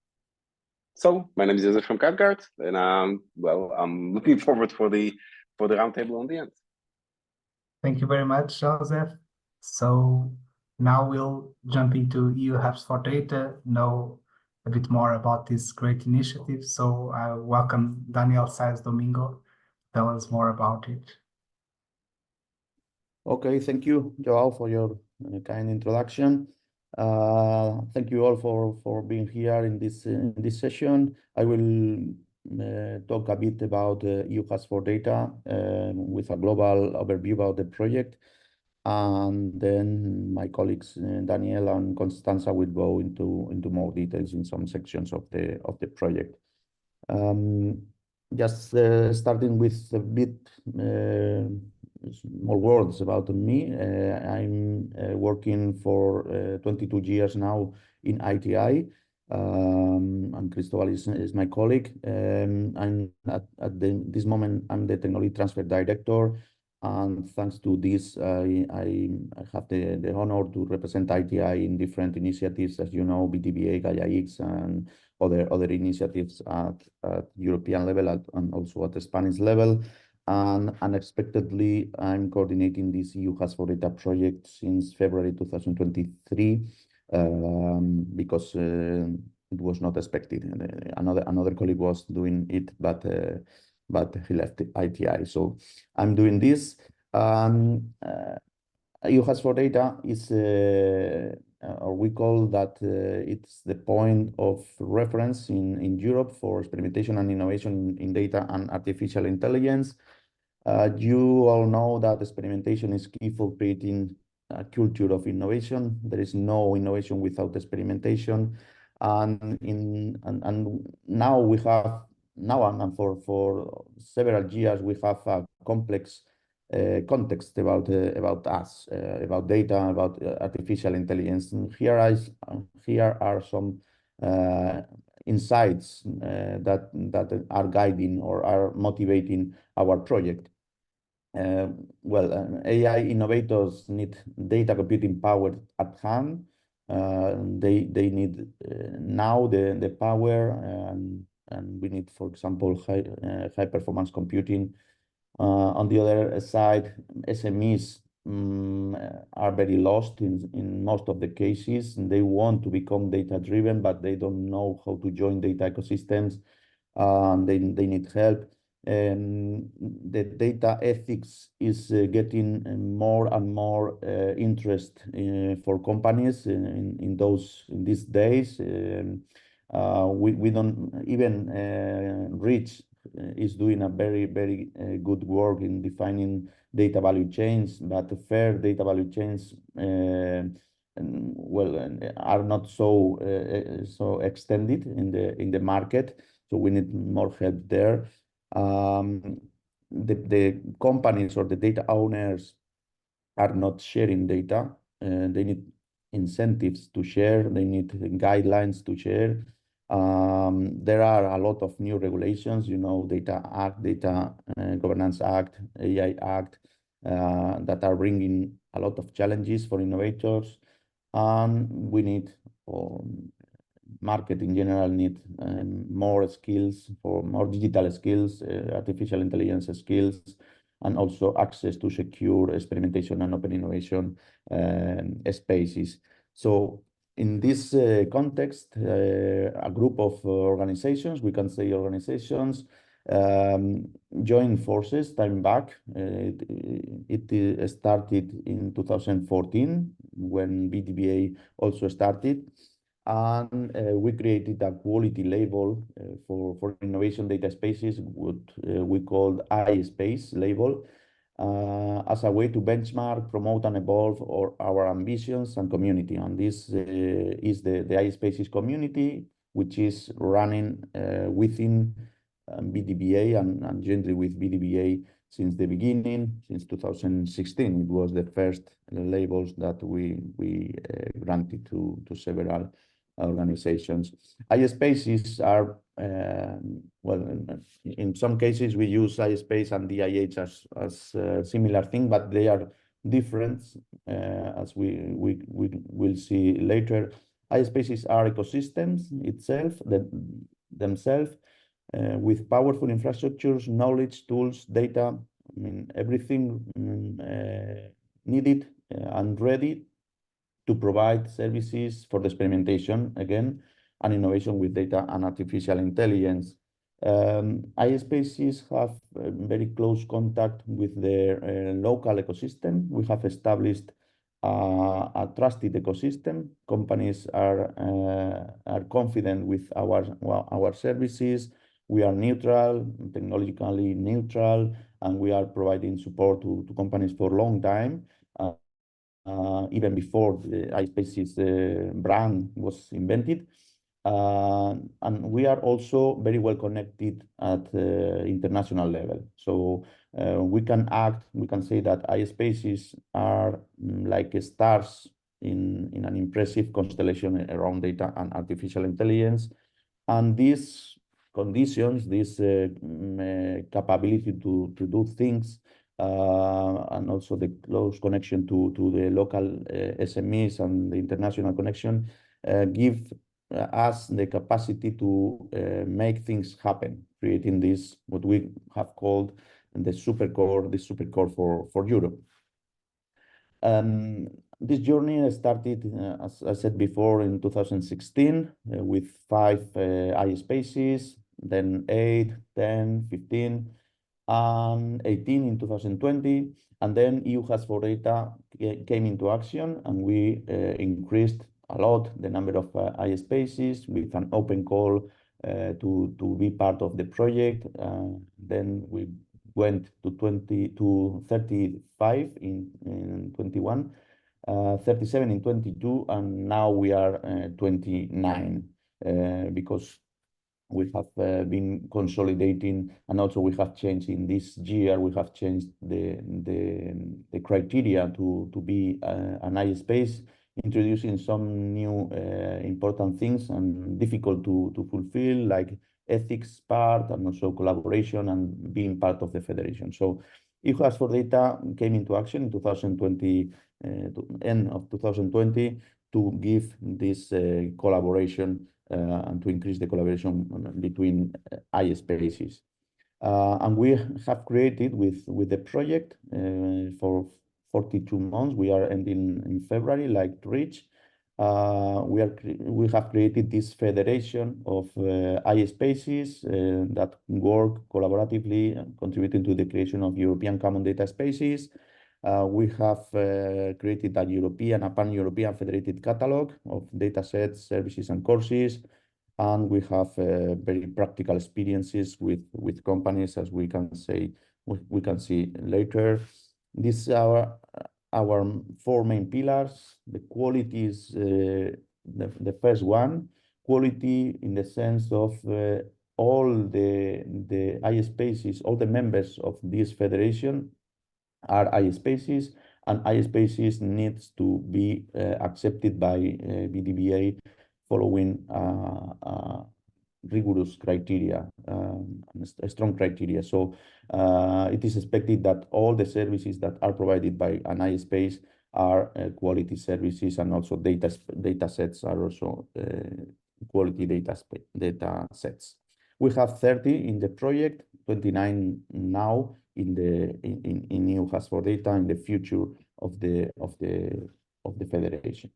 So my name is Joseph from CatGuard, and well, I'm looking forward for the roundtable on the end. Thank you very much, Joseph. So now we'll jump into EUHubs4Data, know a bit more about this great initiative. So I welcome Daniel Sáez Domingo. Tell us more about it. Okay, thank you, Joao, for your kind introduction. Thank you all for being here in this session. I will talk a bit about EUHubs4Data with a global overview about the project, and then my colleagues Daniel and Constanza will go into more details in some sections of the project. Just starting with a bit more words about me. I'm working for 22 years now in ITI, and Cristóbal is my colleague. I'm this moment I'm the technology transfer director, and thanks to this I have the honor to represent ITI in different initiatives, as you know, BTBA, Gaia-X, and other initiatives at European level and also at the Spanish level. And unexpectedly, I'm coordinating this EUHubs4Data project since February 2023 because it was not expected. Another colleague was doing it, but he left ITI. So I'm doing this. EUHubs4Data is, or we call that it's the point of reference in Europe for experimentation and innovation in data and artificial intelligence. You all know that experimentation is key for creating a culture of innovation. There is no innovation without experimentation. And now we have, and for several years, we have a complex context about us, about data, about artificial intelligence. And here are some insights that are guiding or are motivating our project. AI innovators need data computing power at hand. They need now the power, and we need, for example, high performance computing. On the other side, SMEs are very lost in most of the cases. They want to become data driven, but they don't know how to join data ecosystems. They need help. The data ethics is getting more and more interest for companies in these days. We don't even Reach is doing a very good work in defining data value chains, but fair data value chains are not so extended in the market. So we need more help there. The companies or the data owners are not sharing data. They need incentives to share. They need guidelines to share. There are a lot of new regulations, you know, Data Act, Data Governance Act, AI Act, that are bringing a lot of challenges for innovators. And we need, market in general need more skills, for more digital skills, artificial intelligence skills, and also access to secure experimentation and open innovation spaces. So in this context, a group of organizations, we can say organizations, Join forces time back. It started in 2014 when BDBA also started, and we created a quality label for innovation data spaces, what we called iSpace label, as a way to benchmark, promote, and evolve our ambitions and community. And this is the iSpaces community, which is running within BDBA and jointly with BDBA since the beginning, since 2016. It was the first labels that we granted to several organizations. iSpaces are, well, in some cases we use iSpace and DIH as similar thing, but they are different, as we will see later. iSpaces are ecosystems themselves, with powerful infrastructures, knowledge, tools, data, I mean, everything needed and ready to provide services for the experimentation, again, and innovation with data and artificial intelligence. iSpaces have very close contact with their local ecosystem. We have established a trusted ecosystem. Companies are confident with our services. We are neutral, technologically neutral, and we are providing support to companies for a long time, even before the iSpaces brand was invented. And we are also very well connected at international level. So we can say that iSpaces are like stars in an impressive constellation around data and artificial intelligence. And these conditions, this capability to do things, and also the close connection to the local SMEs and the international connection give us the capacity to make things happen, creating this, what we have called the supercore for Europe. This journey started, as I said before, in 2016 with 5 iSpaces, then 8, 10, 15, and 18 in 2020. And then EUHubs4Data came into action, and we increased a lot the number of iSpaces with an open call to be part of the project. Then we went to 35 in 21, 37 in 22, and now we are 29 because we have been consolidating, and also we have changed in this year. We have changed the criteria to be an iSpace, introducing some new important things and difficult to fulfill, like ethics part and also collaboration and being part of the federation. So EUHubs4Data came into action in 2020, end of 2020, to give this collaboration and to increase the collaboration between iSpaces. And we have created with the project for 42 months. We are ending in February, like Reach. We have created this federation of iSpaces that work collaboratively, contributing to the creation of European common data spaces. We have created a pan-European federated catalog of data sets, services, and courses. And we have very practical experiences with companies, as we can see later. These are our 4 main pillars. The quality is the first one. Quality in the sense of all the iSpaces, all the members of this federation are iSpaces, and iSpaces needs to be accepted by BDBA following rigorous criteria, a strong criteria. So it is expected that all the services that are provided by an iSpace are quality services, and also data sets are also quality data sets. We have 30 in the project, 29 now in EUHubs4Data, in the future of the federation.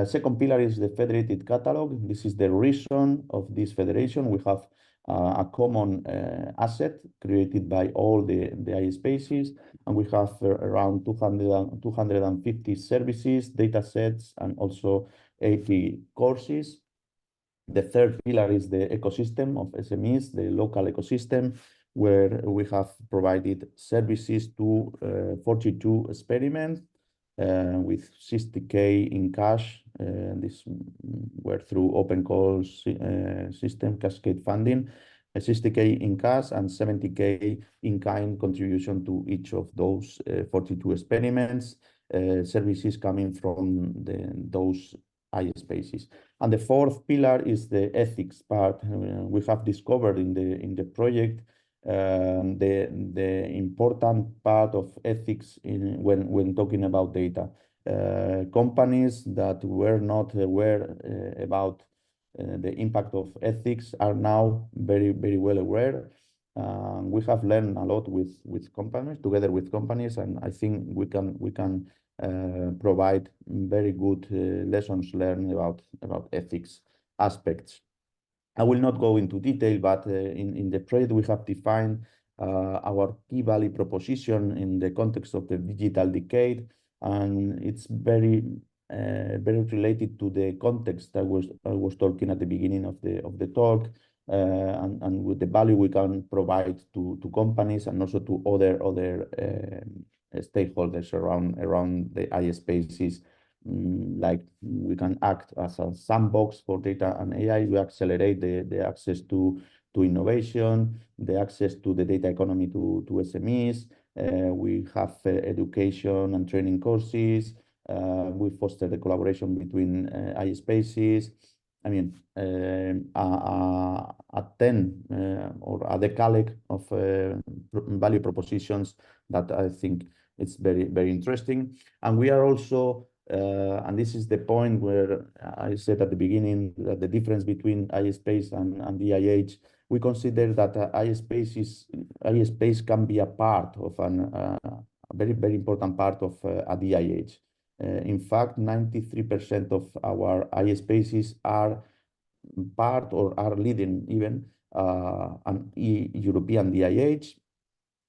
Second pillar is the federated catalog. This is the reason of this federation. We have a common asset created by all the iSpaces, and we have around 250 services, data sets, and also 80 courses. The third pillar is the ecosystem of SMEs, the local ecosystem, where we have provided services to 42 experiments with 60K in cash. This were through open calls system, cascade funding, 60K in cash and 70K in kind contribution to each of those 42 experiments, services coming from those iSpaces. And the fourth pillar is the ethics part. We have discovered in the project the important part of ethics when talking about data. Companies that were not aware about the impact of ethics are now very well aware. We have learned a lot with companies, together with companies, and I think we can provide very good lessons learned about ethics aspects. I will not go into detail, but in the project we have defined our key value proposition in the context of the digital decade, and it's very related to the context I was talking at the beginning of the talk, and with the value we can provide to companies and also to other stakeholders around the iSpaces. Like we can act as a sandbox for data and AI. We accelerate the access to innovation, the access to the data economy to SMEs. We have education and training courses. We foster the collaboration between iSpaces. I mean, a 10 or a decade of value propositions that I think it's very interesting. And we are also, and this is the point where I said at the beginning that the difference between iSpace and DIH, we consider that iSpace can be a part of a very important part of a DIH. In fact, 93% of our iSpaces are part or are leading even an European DIH.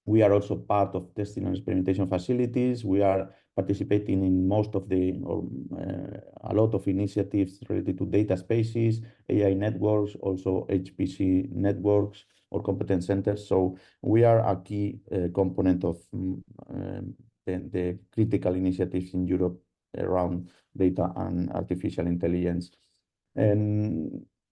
We are also part of testing and experimentation facilities. We are participating in most of a lot of initiatives related to data spaces, AI networks, also HPC networks or competence centers. So we are a key component of the critical initiatives in Europe around data and artificial intelligence.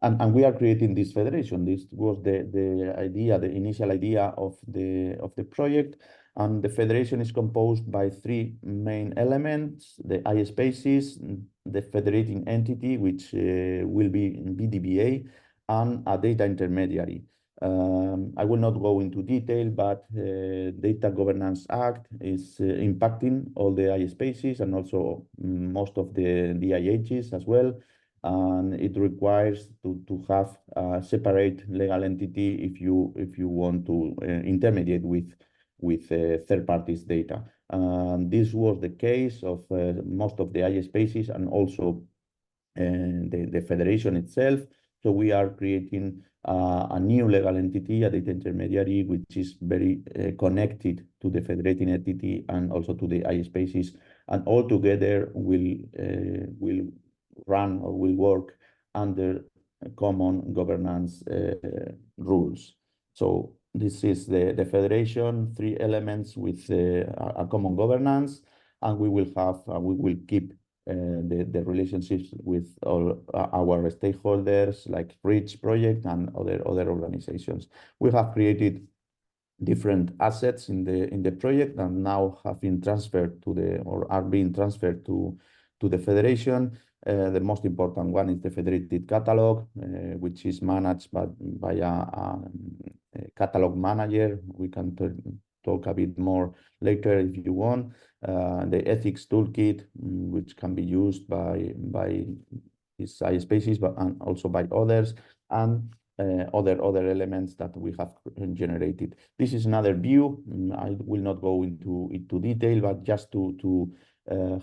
And we are creating this federation. This was the idea, the initial idea of the project. And the federation is composed by three main elements: the iSpaces, the federating entity, which will be BDBA, and a data intermediary. I will not go into detail, but Data Governance Act is impacting all the iSpaces and also most of the DIHs as well. And it requires to have a separate legal entity if you want to intermediate with third parties' data. This was the case of most of the iSpaces and also the federation itself. So we are creating a new legal entity, a data intermediary, which is very connected to the federating entity and also to the iSpaces, and all together will run or will work under common governance rules. So this is the federation, three elements with a common governance, and we will keep the relationships with all our stakeholders like Reach project and other organizations. We have created different assets in the project and now have been transferred or are being transferred to the federation. The most important one is the federated catalog, which is managed by a catalog manager. We can talk a bit more later if you want. The ethics toolkit, which can be used by these iSpaces, but and also by others, and other elements that we have generated. This is another view. I will not go into detail, but just to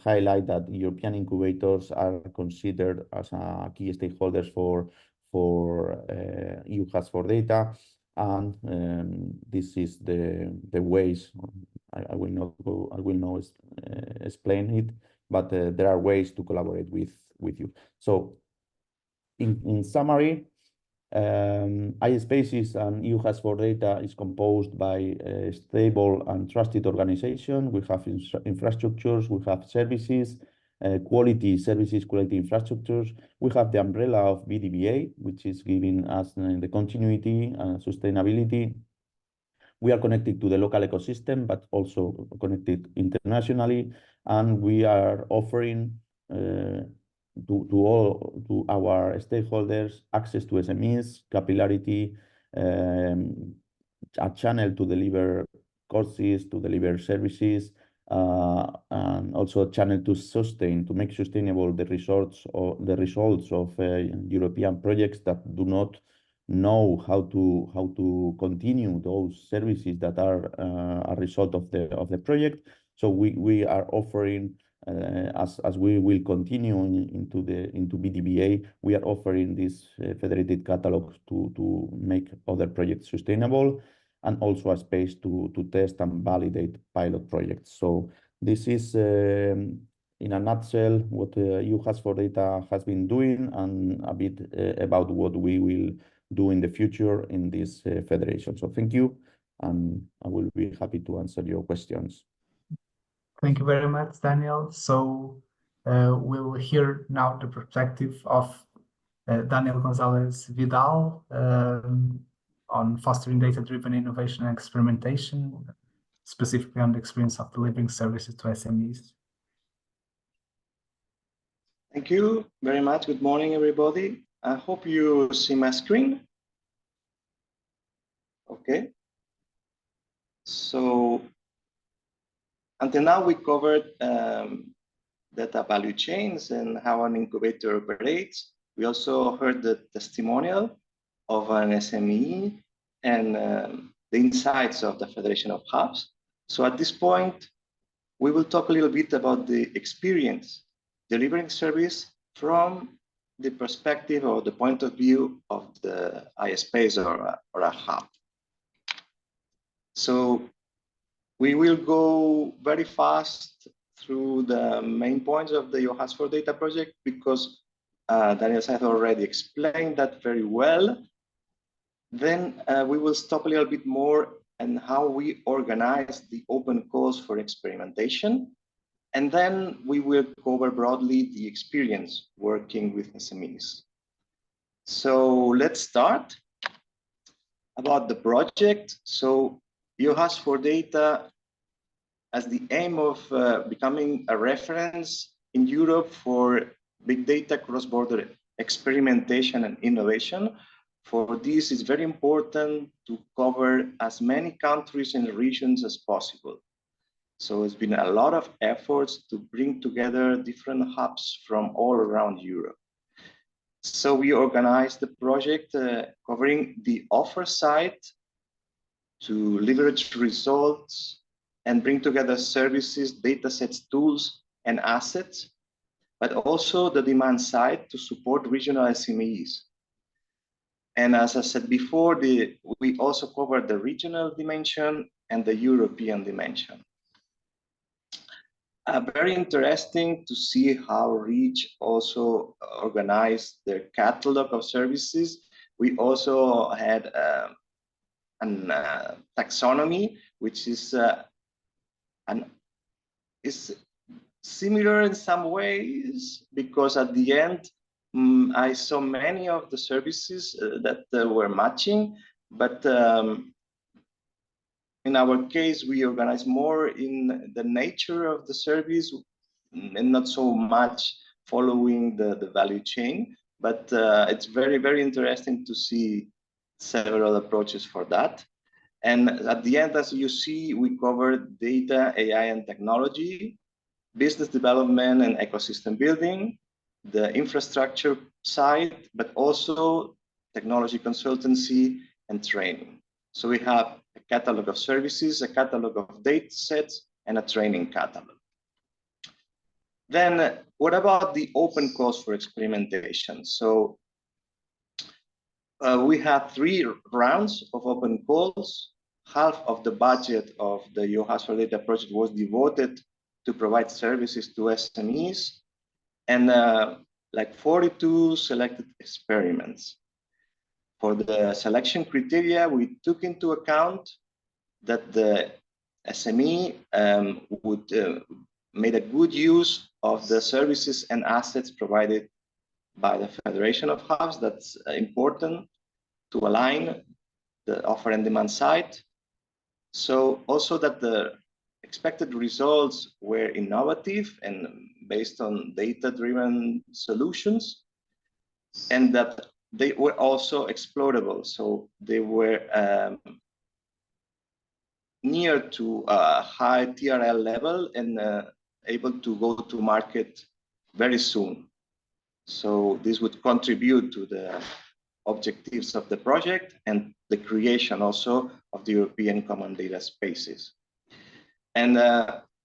highlight that European incubators are considered as key stakeholders for for EUHubs4Data, and this is the ways. I will not explain it, but there are ways to collaborate with you. So in summary, iSpaces and EUHubs4Data is composed by a stable and trusted organization. We have infrastructures, we have services, quality services, quality infrastructures. We have the umbrella of BDBA, which is giving us the continuity and sustainability. We are connected to the local ecosystem, but also connected internationally, and we are offering to our stakeholders access to SMEs, capillarity, a channel to deliver courses, to deliver services, and also a channel to make sustainable the results of European projects that do not know how to continue those services that are a result of the project. So we are offering, as we will continue into BDBA, we are offering this federated catalog to make other projects sustainable, and also a space to test and validate pilot projects. So this is, in a nutshell, what EUHubs4Data has been doing, and a bit about what we will do in the future in this federation. So thank you, and I will be happy to answer your questions. Thank you very much, Daniel. So we will hear now the perspective of Daniel Gonzalez Vidal on fostering data-driven innovation and experimentation, specifically on the experience of delivering services to SMEs. Thank you very much. Good morning, everybody. I hope you see my screen. Okay. So until now, we covered data value chains and how an incubator operates. We also heard the testimonial of an SME and the insights of the Federation of Hubs. So at this point, we will talk a little bit about the experience delivering service from the perspective or the point of view of the iSpace or a hub. So we will go very fast through the main points of the EUHubs4Data project, because Daniel Sáez already explained that very well. Then we will stop a little bit more on how we organize the open calls for experimentation. And then we will cover broadly the experience working with SMEs. So let's start about the project. So EUHubs4Data has the aim of becoming a reference in Europe for big data cross-border experimentation and innovation. For this, it's very important to cover as many countries and regions as possible. So it's been a lot of efforts to bring together different hubs from all around Europe. So we organized the project covering the offer side to leverage results and bring together services, datasets, tools, and assets, but also the demand side to support regional SMEs. And as I said before, we also covered the regional dimension and the European dimension. Very interesting to see how Reach also organized their catalog of services. We also had a taxonomy, which is similar in some ways, because at the end, I saw many of the services that were matching, but in our case, we organize more in the nature of the service and not so much following the value chain. But it's very, very interesting to see several approaches for that. And at the end, as you see, we covered data, AI, and technology, business development and ecosystem building, the infrastructure side, but also technology consultancy and training. So we have a catalog of services, a catalog of data sets, and a training catalog. Then what about the open calls for experimentation? So We had 3 rounds of open calls. Half of the budget of the EUHubs4Data project was devoted to provide services to SMEs, and like 42 selected experiments. For the selection criteria, we took into account that the SME would made a good use of the services and assets provided by the Federation of Hubs. That's important to align the offer and demand side. So also that the expected results were innovative and based on data-driven solutions, and that they were also exploitable. So they were near to a high TRL level and able to go to market very soon. So this would contribute to the objectives of the project and the creation also of the European common data spaces. And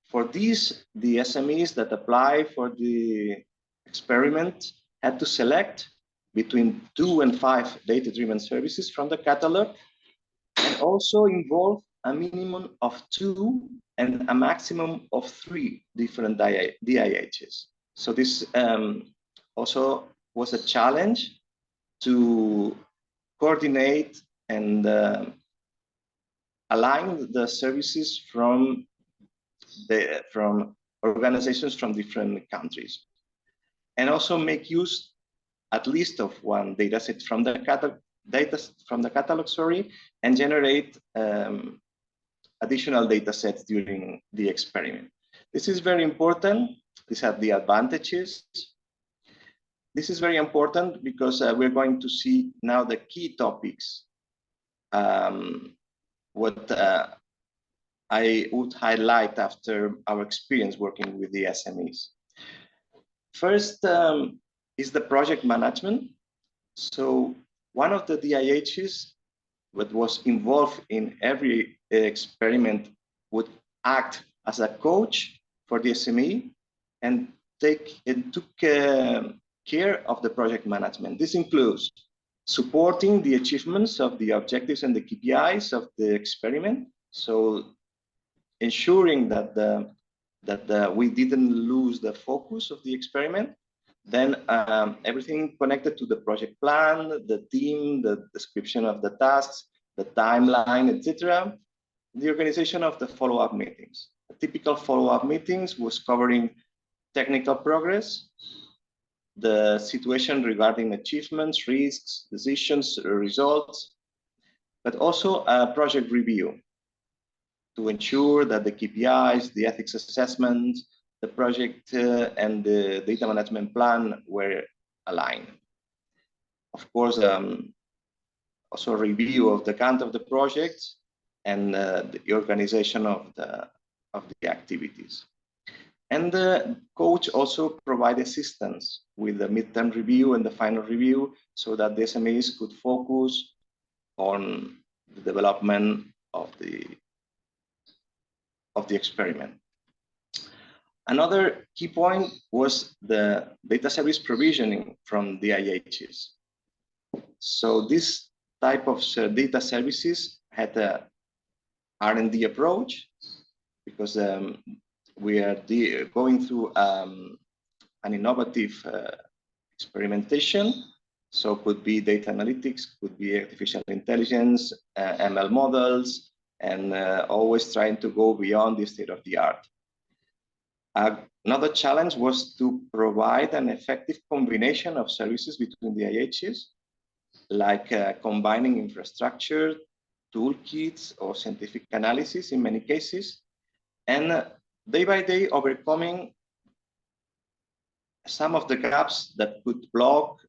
for these, the SMEs that apply for the experiment had to select between 2 and 5 data-driven services from the catalog, and also involve a minimum of 2 and a maximum of 3 different DIHs. So this also was a challenge to coordinate and align the services from organizations from different countries, and also make use at least of 1 dataset from the catalog, and generate additional data sets during the experiment. This is very important. These are the advantages. This is very important because we're going to see now the key topics. What I would highlight after our experience working with the SMEs. First is the project management. So one of the DIHs that was involved in every experiment would act as a coach for the SME and took care of the project management. This includes supporting the achievements of the objectives and the KPIs of the experiment. So ensuring that we didn't lose the focus of the experiment. Then everything connected to the project plan, the team, the description of the tasks, the timeline, etc. The organization of the follow-up meetings. A typical follow-up meetings was covering technical progress, the situation regarding achievements, risks, decisions, results, but also a project review to ensure that the KPIs, the ethics assessment, the project and the data management plan were aligned. Of course, also a review of the count of the project and the organization of the activities. And the coach also provide assistance with the midterm review and the final review so that the SMEs could focus on the development of the experiment. Another key point was the data service provisioning from the DIHs. So this type of data services had a R&D approach because we are going through an innovative experimentation. So could be data analytics, could be artificial intelligence, ML models, and always trying to go beyond the state of the art. Another challenge was to provide an effective combination of services between the DIHs, like combining infrastructure, toolkits, or scientific analysis in many cases, and day by day overcoming some of the gaps that could block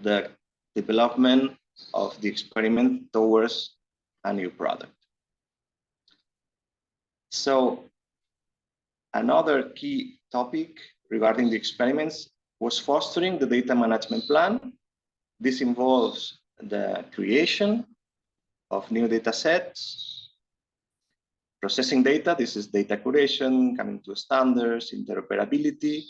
the development of the experiment towards a new product. So another key topic regarding the experiments was fostering the data management plan. This involves the creation of new data sets, processing data. This is data curation, coming to standards, interoperability,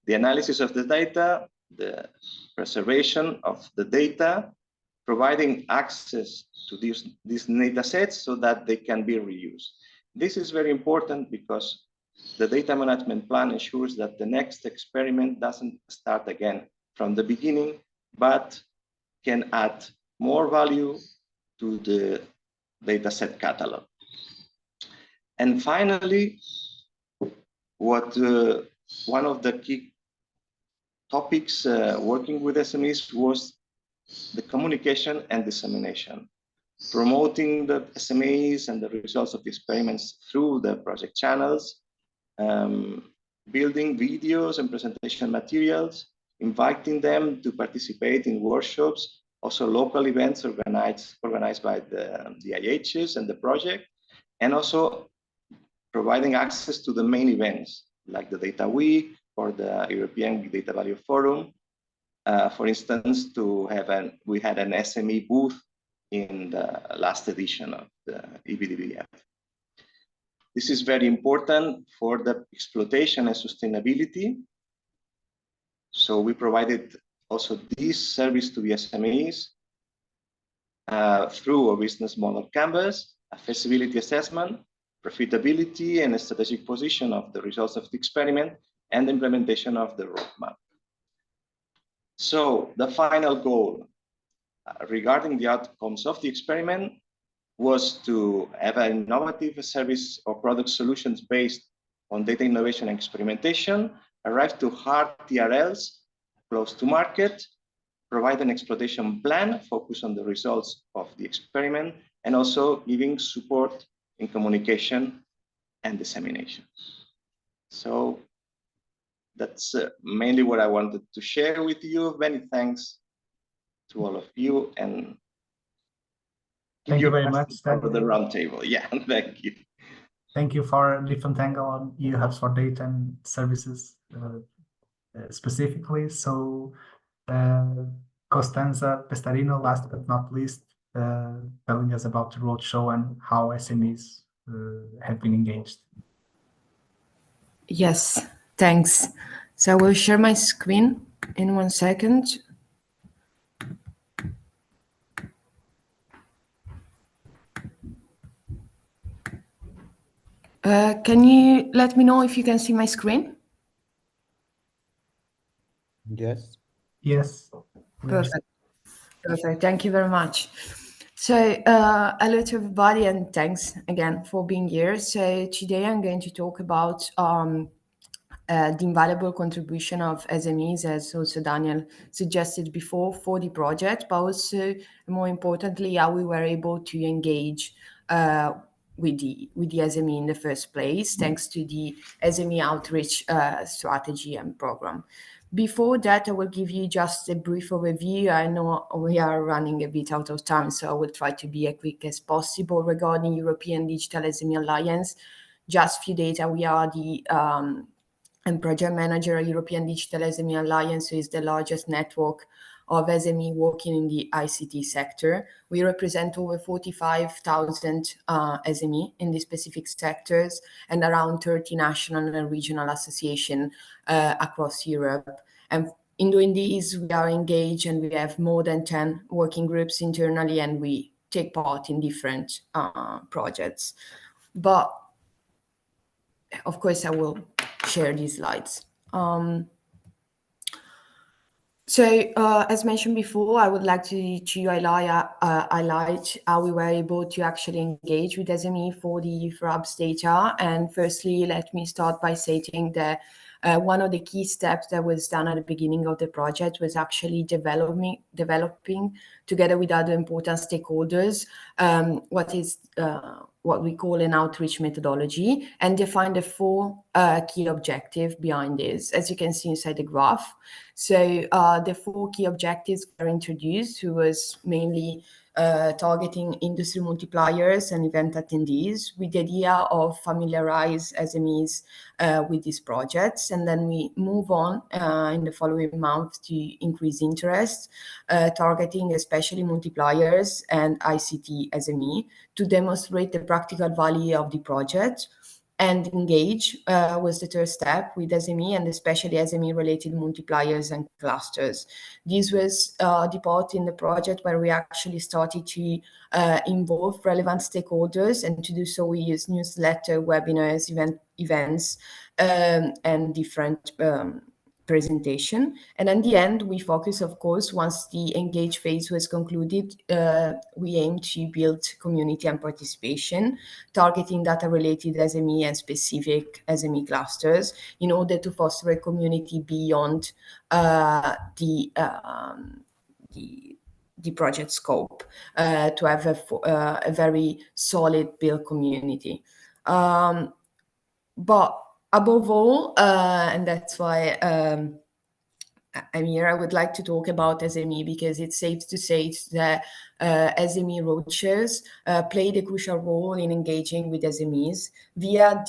the analysis of the data, the preservation of the data, providing access to these data sets so that they can be reused. This is very important because the data management plan ensures that the next experiment doesn't start again from the beginning, but can add more value to the dataset catalog. And finally, one of the key topics working with SMEs was the communication and dissemination, promoting the SMEs and the results of the experiments through the project channels, building videos and presentation materials, inviting them to participate in workshops, also local events organized by the IHs and the project, and also providing access to the main events like the Data Week or the European Data Value Forum. For instance, we had an SME booth in the last edition of the EBDBF. This is very important for the exploitation and sustainability. So we provided also this service to the SMEs through a business model canvas, a feasibility assessment, profitability and a strategic position of the results of the experiment, and the implementation of the roadmap. So the final goal regarding the outcomes of the experiment was to have an innovative service or product solutions based on data innovation and experimentation, arrive to hard TRLs close to market, provide an exploitation plan, focus on the results of the experiment, and also giving support in communication and dissemination. So that's mainly what I wanted to share with you. Many thanks to all of you, and thank you very much for the roundtable. Yeah, thank you. Thank you for a different angle on EUHubs4Data and services specifically. So Costanza Pestarino, last but not least, telling us about the roadshow and how SMEs have been engaged. Yes, thanks. So I will share my screen in 1 second. Can you let me know if you can see my screen? Yes. Yes. Perfect. Perfect. Thank you very much. So hello to everybody, and thanks again for being here. So today I'm going to talk about the invaluable contribution of SMEs, as also Daniel suggested before, for the project, but also more importantly, how we were able to engage with the SME in the first place, thanks to the SME outreach strategy and program. Before that, I will give you just a brief overview. I know we are running a bit out of time, so I will try to be as quick as possible regarding European Digital SME Alliance. Just few data, we are the and project manager at European Digital SME Alliance, who is the largest network of SME working in the ICT sector. We represent over 45,000 SME in the specific sectors and around 30 national and regional associations across Europe. And in doing this, we are engaged and we have more than 10 working groups internally, and we take part in different projects. But of course, I will share these slides. As mentioned before, I would like to highlight how we were able to actually engage with SME for the EUHubs4Data. And firstly, let me start by stating that one of the key steps that was done at the beginning of the project was actually developing together with other important stakeholders what we call an outreach methodology, and define the 4 key objectives behind this, as you can see inside the graph. So the 4 key objectives were introduced, who was mainly targeting industry multipliers and event attendees, with the idea of familiarize SMEs with these projects. And then we move on in the following month to increase interest, targeting especially multipliers and ICT SME to demonstrate the practical value of the project. And engage was the third step with SME, and especially SME-related multipliers and clusters. This was the part in the project where we actually started to involve relevant stakeholders, and to do so we used newsletter, webinars, events, and different presentation. And at the end, we focus, of course, once the engage phase was concluded, we aim to build community and participation, targeting data-related SME and specific SME clusters in order to foster a community beyond the project scope, to have a very solid built community. But above all, and that's why I'm here, I would like to talk about SME, because it's safe to say that SME roadshows played a crucial role in engaging with SMEs via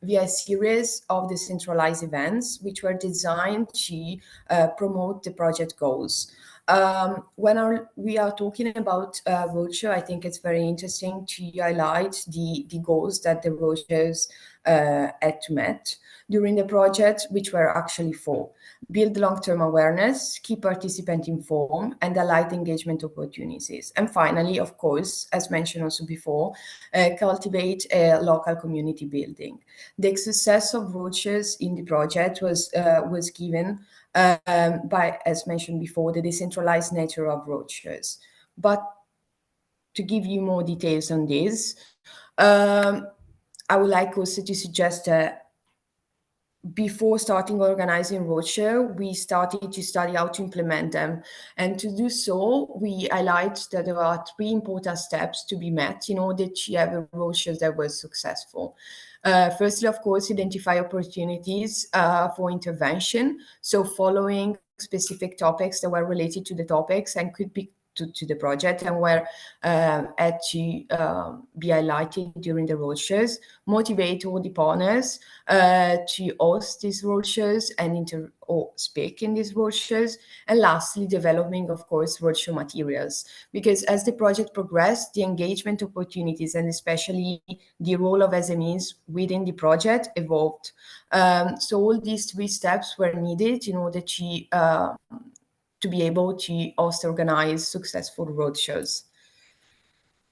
a series of decentralized events, which were designed to promote the project goals. When we are talking about roadshow, I think it's very interesting to highlight the goals that the roadshows had to meet during the project, which were actually four: build long-term awareness, keep participants informed, and highlight engagement opportunities. And finally, of course, as mentioned also before, cultivate a local community building. The success of roadshows in the project was given by, as mentioned before, the decentralized nature of roadshows. But to give you more details on this, I would like also to suggest that before starting organizing roadshow, we started to study how to implement them. And to do so, we highlight that there are three important steps to be met in order to have a roadshow that was successful. Firstly, of course, identify opportunities for intervention. So following specific topics that were related to the topics and could be to the project and were had to be highlighted during the roadshows. Motivate all the partners to host these roadshows and or speak in these roadshows. And lastly, developing, of course, roadshow materials, because as the project progressed, the engagement opportunities and especially the role of SMEs within the project evolved. So all these three steps were needed in order to be able to also organize successful roadshows.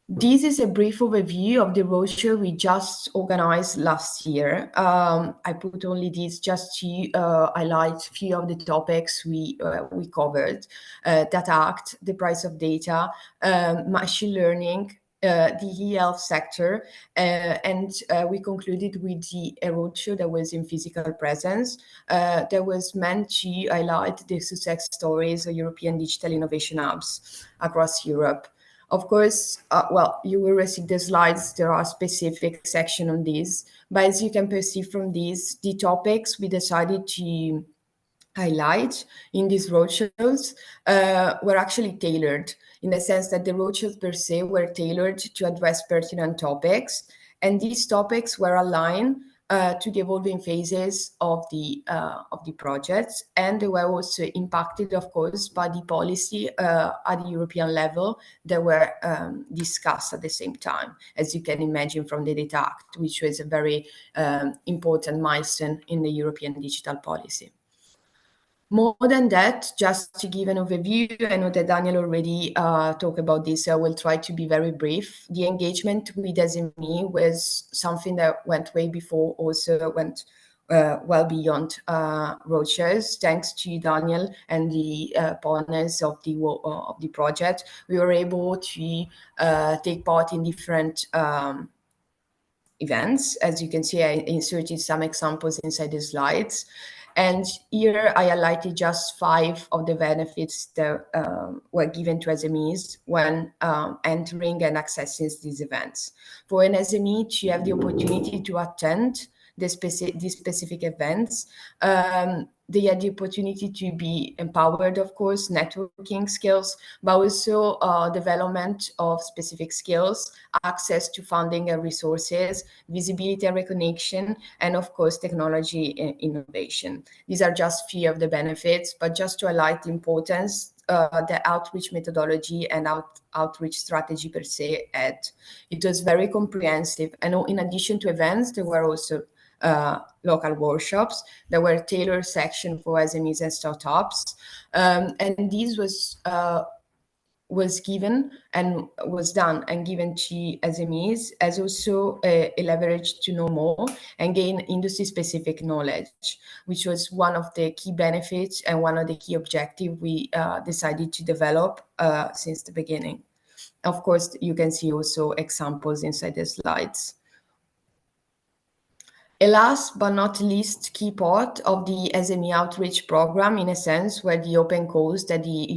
This is a brief overview of the roadshow we just organized last year. I put only this just to highlight a few of the topics we covered: Data Act, the price of data, machine learning, the e-health sector, and we concluded with a roadshow that was in physical presence, that was meant to highlight the success stories of European digital innovation hubs across Europe. Of course, well, you will receive the slides. There are specific sections on this, but as you can perceive from these, the topics we decided to highlight in these roadshows were actually tailored, in the sense that the roadshows per se were tailored to address pertinent topics, and these topics were aligned to the evolving phases of the projects, and they were also impacted, of course, by the policy at the European level that were discussed at the same time, as you can imagine from the Data Act, which was a very important milestone in the European digital policy. More than that, just to give an overview, I know that Daniel already talked about this, so I will try to be very brief. The engagement with SME was something that went way before, also went well beyond roadshows. Thanks to Daniel and the partners of the project, we were able to take part in different events. As you can see, I inserted some examples inside the slides. And here I highlighted just 5 of the benefits that were given to SMEs when entering and accessing these events. For an SME to have the opportunity to attend these specific events, they had the opportunity to be empowered, of course, networking skills, but also development of specific skills, access to funding and resources, visibility and recognition, and of course, technology and innovation. These are just few of the benefits, but just to highlight the importance the outreach methodology and outreach strategy per se had. It was very comprehensive, and in addition to events, there were also local workshops. There were tailored sections for SMEs and startups, and this was given and was done and given to SMEs as also a leverage to know more and gain industry-specific knowledge, which was one of the key benefits and one of the key objectives we decided to develop since the beginning. Of course, you can see also examples inside the slides. A last but not least key part of the SME outreach program, in a sense, were the open calls that the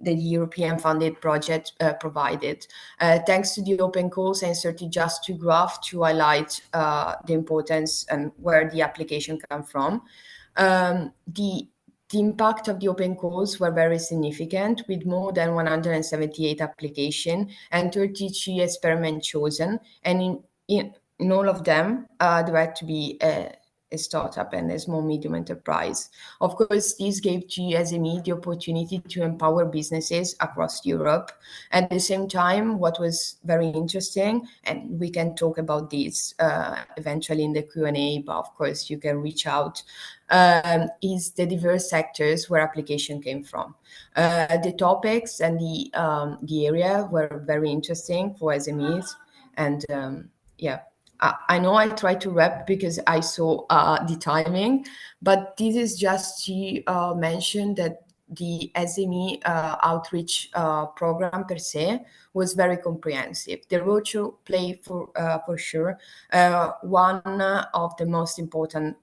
European funded project provided. Thanks to the open calls, I inserted just two graphs to highlight the importance and where the application came from. The impact of the open calls were very significant, with more than 178 applications and 32 experiments chosen. And in all of them, there had to be a startup and a small medium enterprise. Of course, this gave to SME the opportunity to empower businesses across Europe. At the same time, what was very interesting, and we can talk about this eventually in the Q&A, but of course you can reach out, is the diverse sectors where application came from. The topics and the area were very interesting for SMEs, and yeah. I know I tried to wrap because I saw the timing, but this is just to mention that the SME outreach program per se was very comprehensive. The roadshow played for sure one of the most important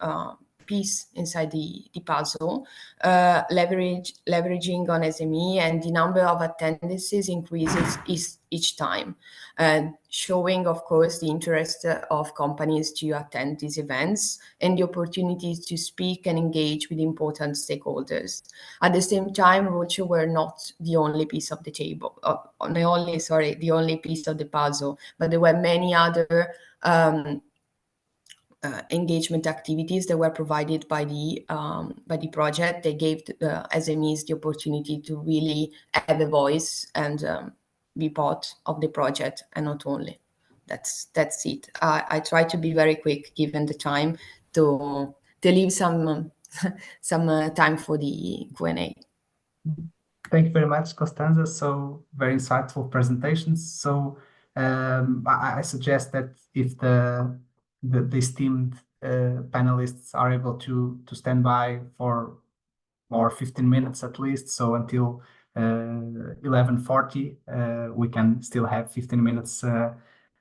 piece inside the puzzle, leveraging on SME, and the number of attendances increases each time, showing, of course, the interest of companies to attend these events and the opportunities to speak and engage with important stakeholders. At the same time, roadshow were not the only piece of the table, the only piece of the puzzle, but there were many other engagement activities that were provided by the project. They gave the SMEs the opportunity to really have a voice and be part of the project, and not only. That's it. I try to be very quick given the time to leave some time for the Q&A. Thank you very much, Costanza. So very insightful presentations. So I suggest that if the esteemed panelists are able to stand by for 15 minutes at least, so until 11:40, we can still have 15 minutes to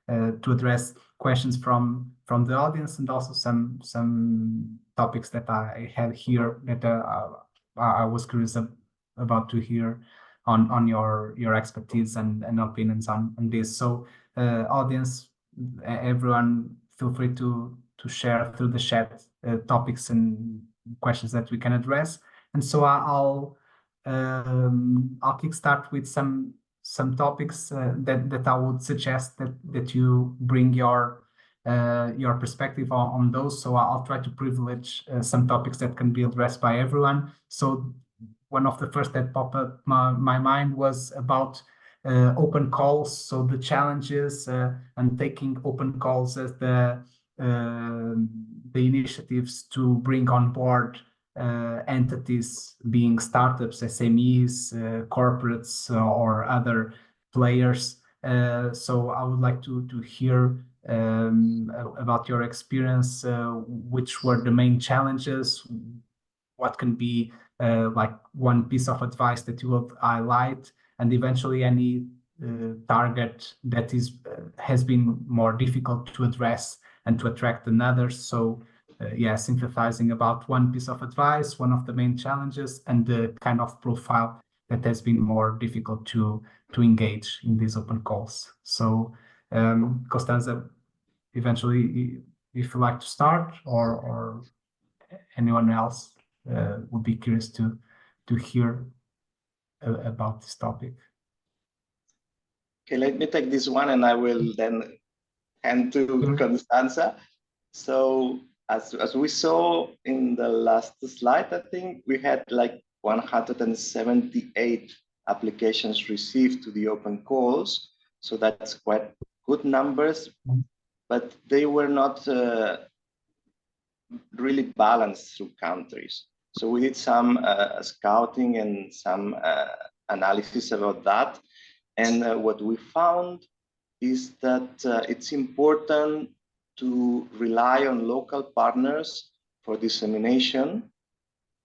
address questions from the audience, and also some topics that I had here that I was curious about to hear on your expertise and opinions on this. So audience, everyone, feel free to share through the chat topics and questions that we can address. And so I'll kickstart with some topics that I would suggest that you bring your perspective on those. So I'll try to privilege some topics that can be addressed by everyone. So one of the first that popped up my mind was about open calls. So the challenges and taking open calls as the initiatives to bring on board entities, being startups, SMEs, corporates, or other players. So I would like to hear about your experience. Which were the main challenges? What can be like one piece of advice that you would highlight, and eventually any target that has been more difficult to address and to attract than others. So yeah, synthesizing about one piece of advice, one of the main challenges, and the kind of profile that has been more difficult to engage in these open calls. So Costanza, eventually, if you'd like to start, or anyone else would be curious to hear about this topic. Okay, let me take this one, and I will then hand to Costanza. So as we saw in the last slide, I think we had like 178 applications received to the open calls. So that's quite good numbers, but they were not really balanced through countries. So we did some scouting and some analysis about that. And what we found is that it's important to rely on local partners for dissemination.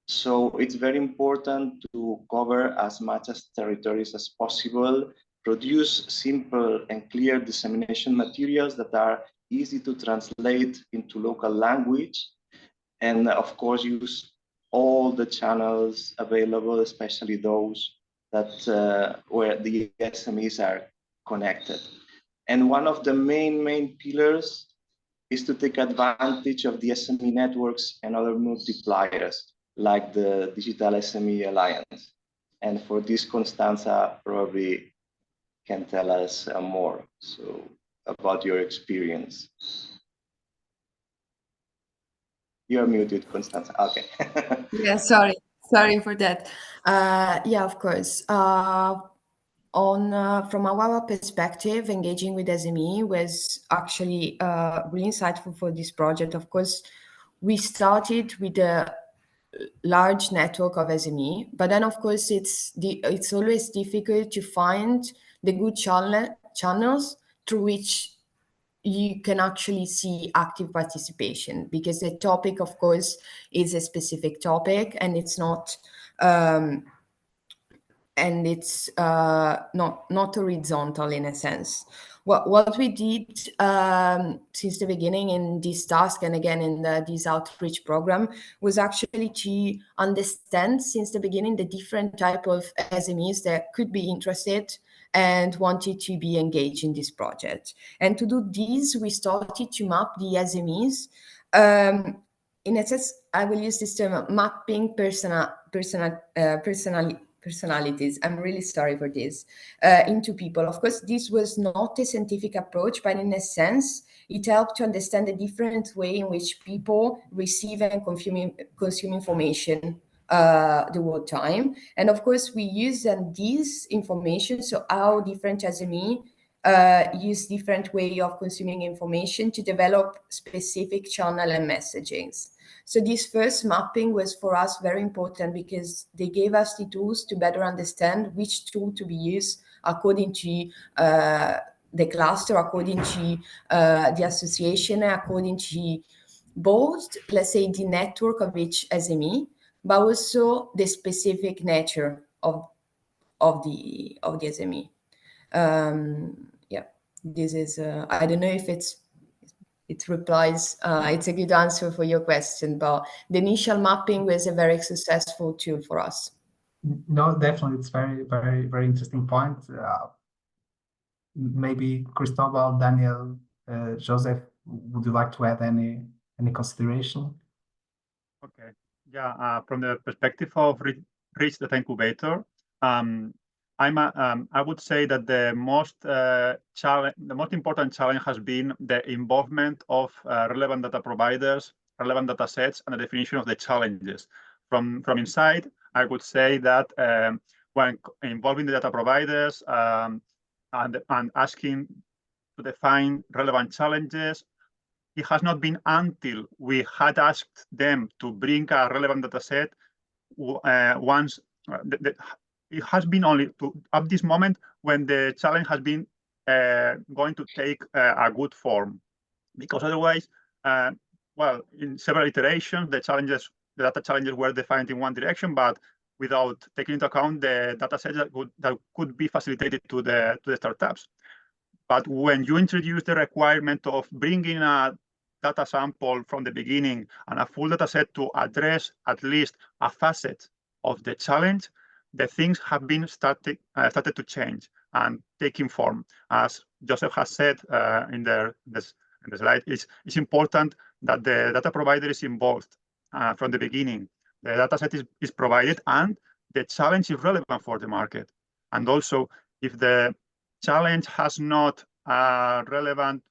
So it's very important to cover as much as territories as possible, produce simple and clear dissemination materials that are easy to translate into local language, and of course use all the channels available, especially those that where the SMEs are connected. And one of the main pillars is to take advantage of the SME networks and other multipliers, like the Digital SME Alliance. And for this, Constanza probably can tell us more about your experience. You're muted, Constanza. Okay. Yeah, sorry for that. Yeah, of course. From our perspective, engaging with SME was actually really insightful for this project. Of course, we started with a large network of SME, but then of course it's always difficult to find the good channels through which you can actually see active participation, because the topic, of course, is a specific topic, and it's not not horizontal in a sense. What we did since the beginning in this task, and again in this outreach program, was actually to understand since the beginning the different type of SMEs that could be interested and wanted to be engaged in this project. And to do this, we started to map the SMEs. In a sense, I will use this term, mapping personalities. I'm really sorry for this, into people. Of course, this was not a scientific approach, but in a sense, it helped to understand the different way in which people receive and consume information the whole time. And of course, we use this information, so how different SME use different way of consuming information to develop specific channel and messagings. So this first mapping was for us very important, because they gave us the tools to better understand which tool to be used according to the cluster, according to the association, according to both, let's say, the network of each SME, but also the specific nature of the SME. Yeah, this is, I don't know if it replies, it's a good answer for your question, but the initial mapping was a very successful tool for us. No, definitely, it's very interesting point. Maybe Cristóbal, Daniel, Joseph, would you like to add any consideration? Okay, yeah, from the perspective of Reach Incubator, I would say that the most important challenge has been the involvement of relevant data providers, relevant data sets, and the definition of the challenges. From inside, I would say that when involving the data providers and asking to define relevant challenges, it has not been until we had asked them to bring a relevant data set once it has been only up this moment when the challenge has been going to take a good form, because otherwise, well, in several iterations, the data challenges were defined in one direction, but without taking into account the data sets that could be facilitated to the startups. But when you introduce the requirement of bringing a data sample from the beginning and a full data set to address at least a facet of the challenge, the things have been started to change and taking form. As Joseph has said in the slide, it's important that the data provider is involved from the beginning. The data set is provided and the challenge is relevant for the market. And also, if the challenge has not a relevant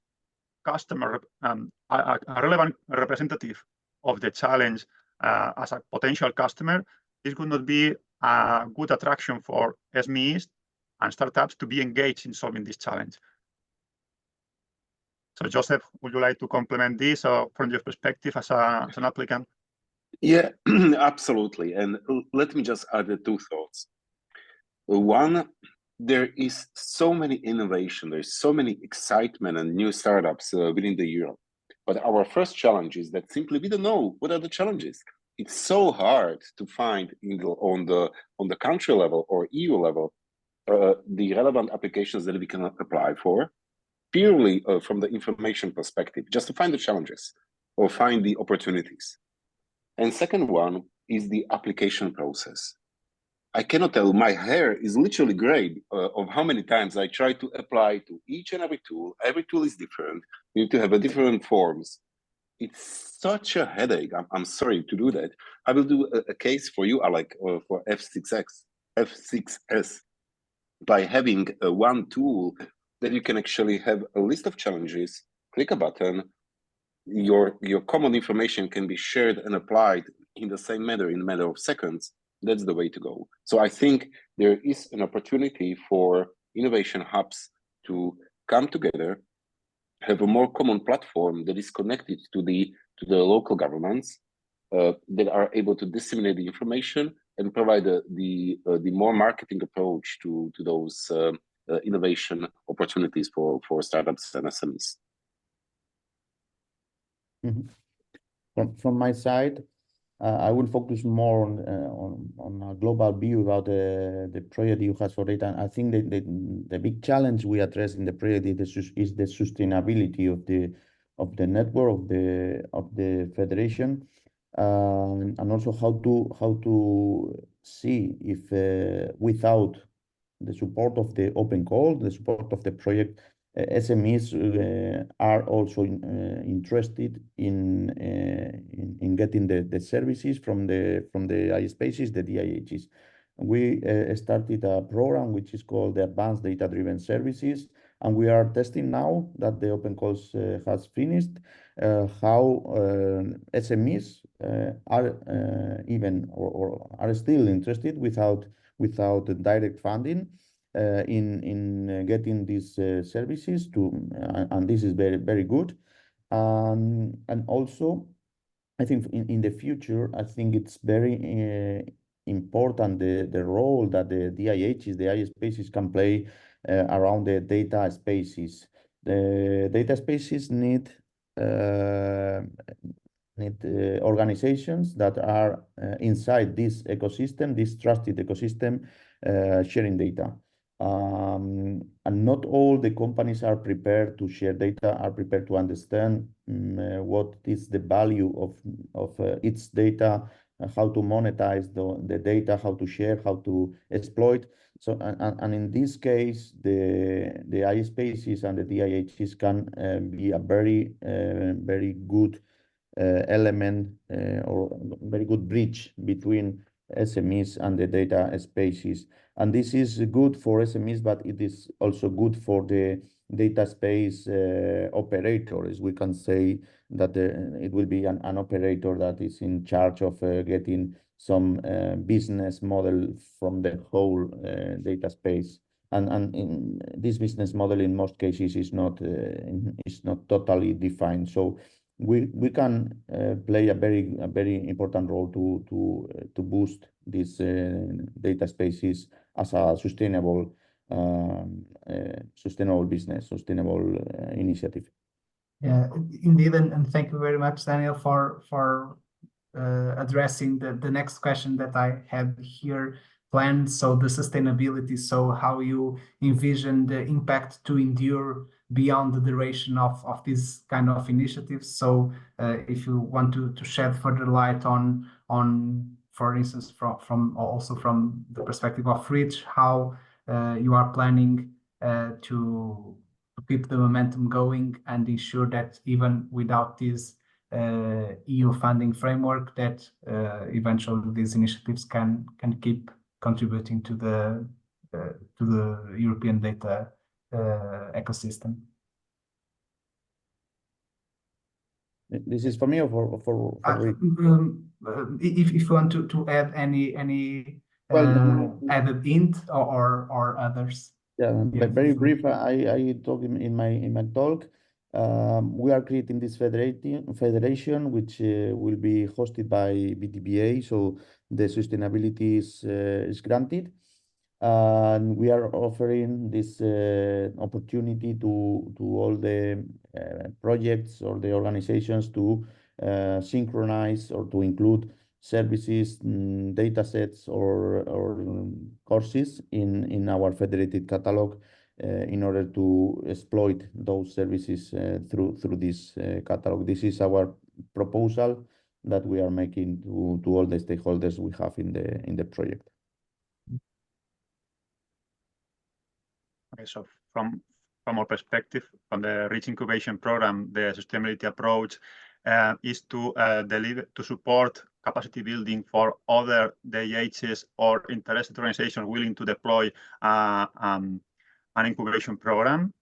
customer, a relevant representative of the challenge as a potential customer, this would not be a good attraction for SMEs and startups to be engaged in solving this challenge. So Joseph, would you like to complement this from your perspective as an applicant? Yeah, absolutely. And let me just add two thoughts. One, there is so many innovation, there's so many excitement and new startups within the Europe. But our first challenge is that simply we don't know what are the challenges. It's so hard to find on the country level or EU level the relevant applications that we can apply for, purely from the information perspective, just to find the challenges or find the opportunities. And second one is the application process. I cannot tell, my hair is literally gray of how many times I try to apply to each and every tool. Every tool is different. You need to have a different forms. It's such a headache. I'm sorry to do that. I will do a case for you, Alec, for F6S, by having one tool that you can actually have a list of challenges, click a button, your common information can be shared and applied in the same manner in a matter of seconds. That's the way to go. So I think there is an opportunity for innovation hubs to come together, have a more common platform that is connected to the local governments that are able to disseminate the information and provide the more marketing approach to those innovation opportunities for startups and SMEs. Mm-hmm. From my side, I will focus more on a global view about the project EUHubs4Data. And I think that the big challenge we address in the project is the sustainability of the network of the federation, and also how to see if without the support of the open call, the support of the project, SMEs are also interested in getting the services from the iSpaces, the DIHs. We started a program which is called the Advanced Data-Driven Services, and we are testing now that the open calls has finished, how SMEs are even or are still interested without direct funding in getting these services and this is very, very good. And also, I think in the future, I think it's very important the role that the DIHs, the iSpaces can play around the data spaces. The data spaces need organizations that are inside this ecosystem, this trusted ecosystem, sharing data. And not all the companies are prepared to share data, are prepared to understand what is the value of its data, how to monetize the data, how to share, how to exploit. So, and in this case, the iSpaces and the DIHs can be a very, very good element or very good bridge between SMEs and the data spaces. And this is good for SMEs, but it is also good for the data space operators. We can say that it will be an operator that is in charge of getting some business model from the whole data space. And in this business model, in most cases, is not totally defined. So we can play a very important role to boost these data spaces as a sustainable business, sustainable initiative. Yeah, indeed, and thank you very much, Daniel, for addressing the next question that I have here planned. So the sustainability, so how you envision the impact to endure beyond the duration of these kind of initiatives. So if you want to shed further light on for instance, from the perspective of Reach, how you are planning to keep the momentum going and ensure that even without this EU funding framework, that eventually these initiatives can keep contributing to the European data ecosystem. This is for me or for Rick? If you want to add any added int or others. Yeah, Yeah, very feel free. brief. I talked in my talk. We are creating this federation, which will be hosted by BTBA, so the sustainability is granted. And we are offering this opportunity to all the projects or the organizations to synchronize or to include services, data sets, or courses in our federated catalog in order to exploit those services through this catalog. This is our proposal that we are making to all the stakeholders we have in the project. Okay, so from our perspective, from the Reach Incubation Program, the sustainability approach is to support capacity building for other DIHs or interested organizations willing to deploy an incubation program,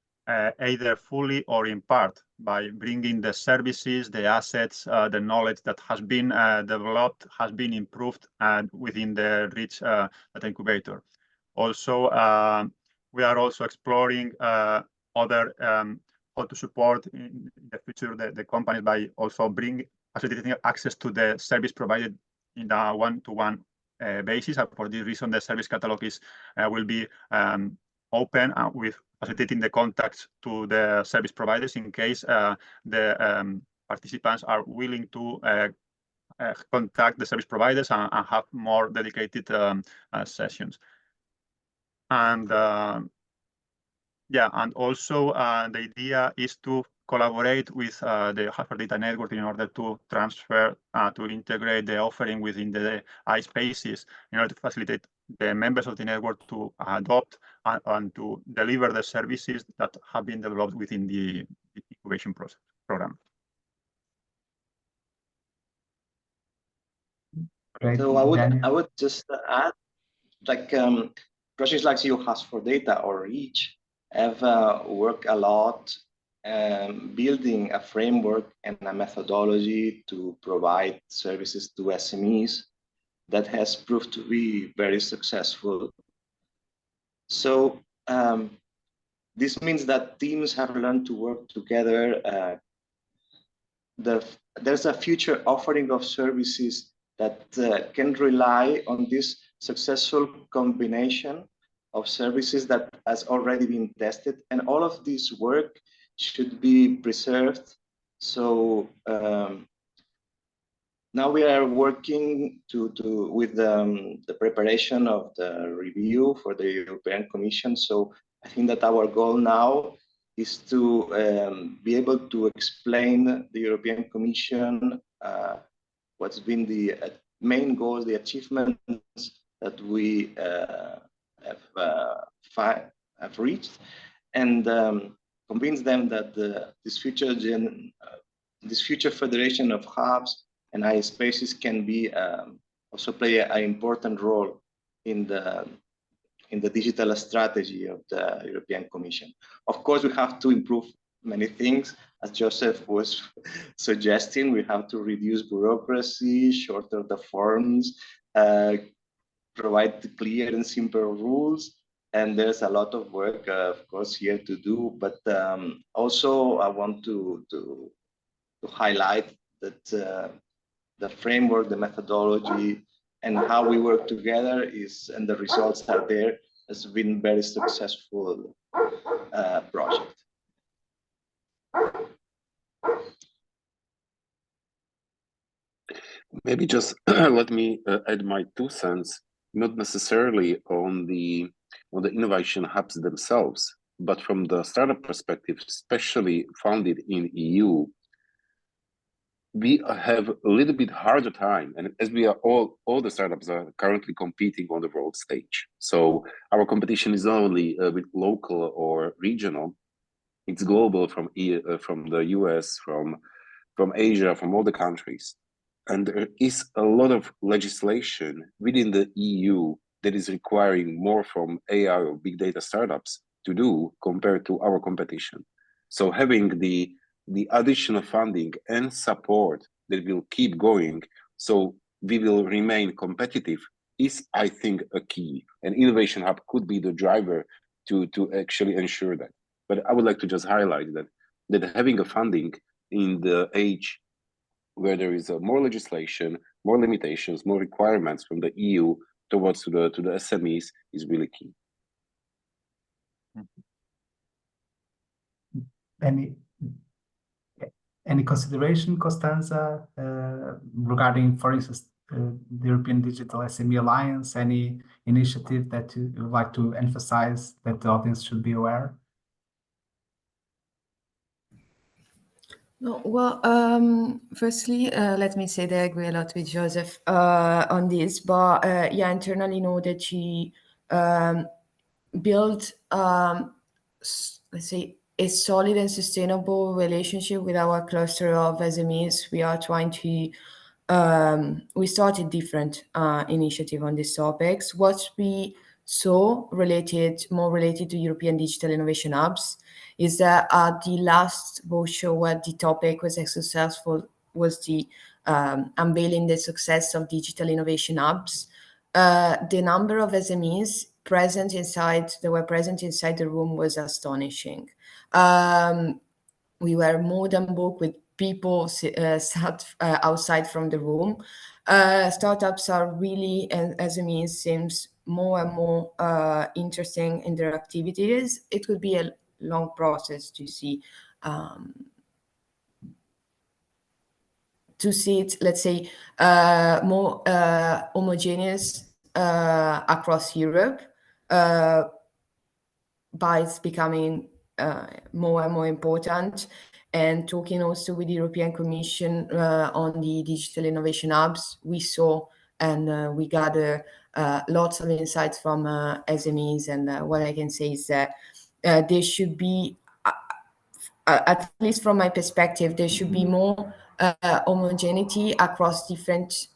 either fully or in part, by bringing the services, the assets, the knowledge that has been developed, has been improved within the Reach Data Incubator. Also, we are also exploring other how to support in the future the companies by also facilitating access to the service provided in a one-to-one basis. And for this reason, the service catalog will be open with facilitating the contacts to the service providers in case the participants are willing to contact the service providers and have more dedicated sessions. And yeah, and also the idea is to collaborate with the EUHubs4Data network in order to transfer, to integrate the offering within the iSpaces in order to facilitate the members of the network to adopt and to deliver the services that have been developed within the incubation program. Great. So I would just add, like projects like EUHubs4Data or Reach have worked a lot building a framework and a methodology to provide services to SMEs that has proved to be very successful. So this means that teams have learned to work together. There's a future offering of services that can rely on this successful combination of services that has already been tested, and all of this work should be preserved. So now we are working with the preparation of the review for the European Commission. So I think that our goal now is to be able to explain the European Commission what's been the main goals, the achievements that we have reached, and convince them that this future federation of hubs and iSpaces can be also play an important role in the digital strategy of the European Commission. Of course, we have to improve many things. As Joseph was suggesting, we have to reduce bureaucracy, shorter the forms, provide clear and simple rules. And there's a lot of work, of course, here to do. But also, I want to highlight that the framework, the methodology, and how we work together and the results are there, has been very successful project. Maybe just let me add my 2 cents, not necessarily on the innovation hubs themselves, but from the startup perspective, especially founded in EU. We have a little bit harder time, and as we are all the startups are currently competing on the world stage. So our competition is not only with local or regional, it's global from the US, from Asia, from all the countries. And there is a lot of legislation within the EU that is requiring more from AI or big data startups to do compared to our competition. So having the the additional funding and support that will keep going, so we will remain competitive, is, I think, a key. And Innovation Hub could be the driver to actually ensure that. But I would like to just highlight that having a funding in the age where there is more legislation, more limitations, more requirements from the EU towards to the SMEs is really key. Any consideration, Costanza, regarding, for instance, the European Digital SME Alliance? Any initiative that you would like to emphasize that the audience should be aware? No, well, firstly, let me say that I agree a lot with Joseph on this, but yeah, internally know that she build, let's say, a solid and sustainable relationship with our cluster of SMEs. We are trying to, we started different initiative on these topics. What we saw more related to European Digital Innovation Hubs is that at the last brochure where the topic was successful was the unveiling the success of digital innovation hubs. The number of SMEs present inside the room was astonishing. We were more than booked with people sat outside from the room. Startups are really, and SMEs seems more and more interesting in their activities. It could be a long process to see it, let's say, more homogeneous across Europe, but it's becoming more and more important. And talking also with the European Commission on the digital innovation hubs, we saw and we gather lots of insights from SMEs. And what I can say is that there should be, at least from my perspective, there should be more homogeneity across different,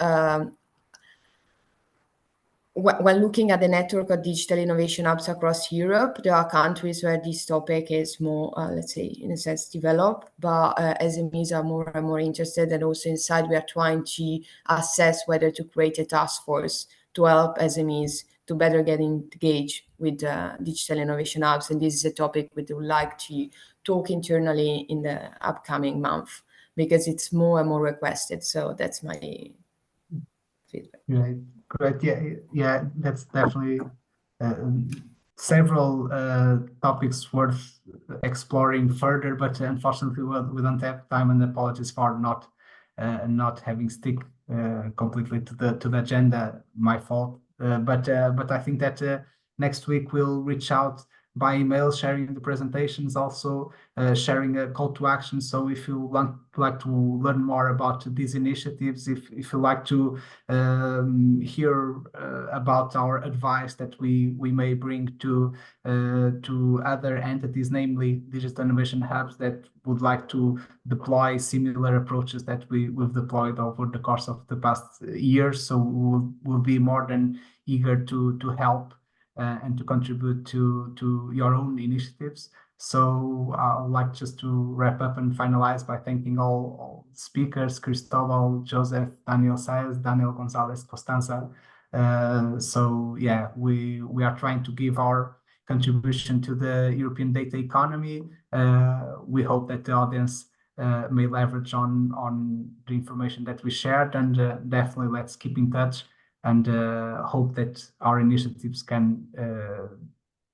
when looking at the network of digital innovation hubs across Europe, there are countries where this topic is more, let's say, in a sense, developed, but SMEs are more and more interested. And also inside, we are trying to assess whether to create a task force to help SMEs to better get engaged with digital innovation hubs. And this is a topic we would like to talk internally in the upcoming month, because it's more and more requested. So that's my feedback. Right. Great. Yeah, that's definitely several topics worth exploring further, but unfortunately we don't have time, and apologies for not having stick completely to the agenda. My fault. But I think that next week we'll reach out by email, sharing the presentations, also sharing a call to action. So if you like to learn more about these initiatives, if you like to hear about our advice that we may bring to other entities, namely digital innovation hubs that would like to deploy similar approaches that we've deployed over the course of the past years. So we'll be more than eager to help and to contribute to your own initiatives. So I would like just to wrap up and finalize by thanking all speakers: Cristóbal, Joseph, Daniel Sáez, Daniel González, Costanza. So yeah, we are trying to give our contribution to the European data economy. We hope that the audience may leverage on the information that we shared, and definitely let's keep in touch, and hope that our initiatives can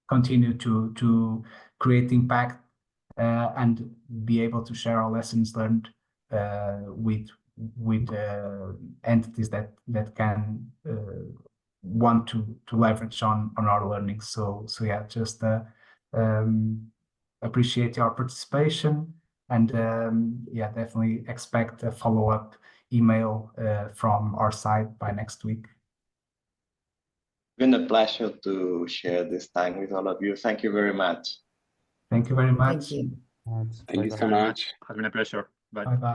continue to create impact and be able to share our lessons learned with entities that can want to leverage on our learning. So yeah, just appreciate your participation, and yeah, definitely expect a follow-up email from our side by next week. It's been a pleasure to share this time with all of you. Thank you very much. Thank you very much. Thank you. Thank you so much. It's been a pleasure. Bye. Bye-bye.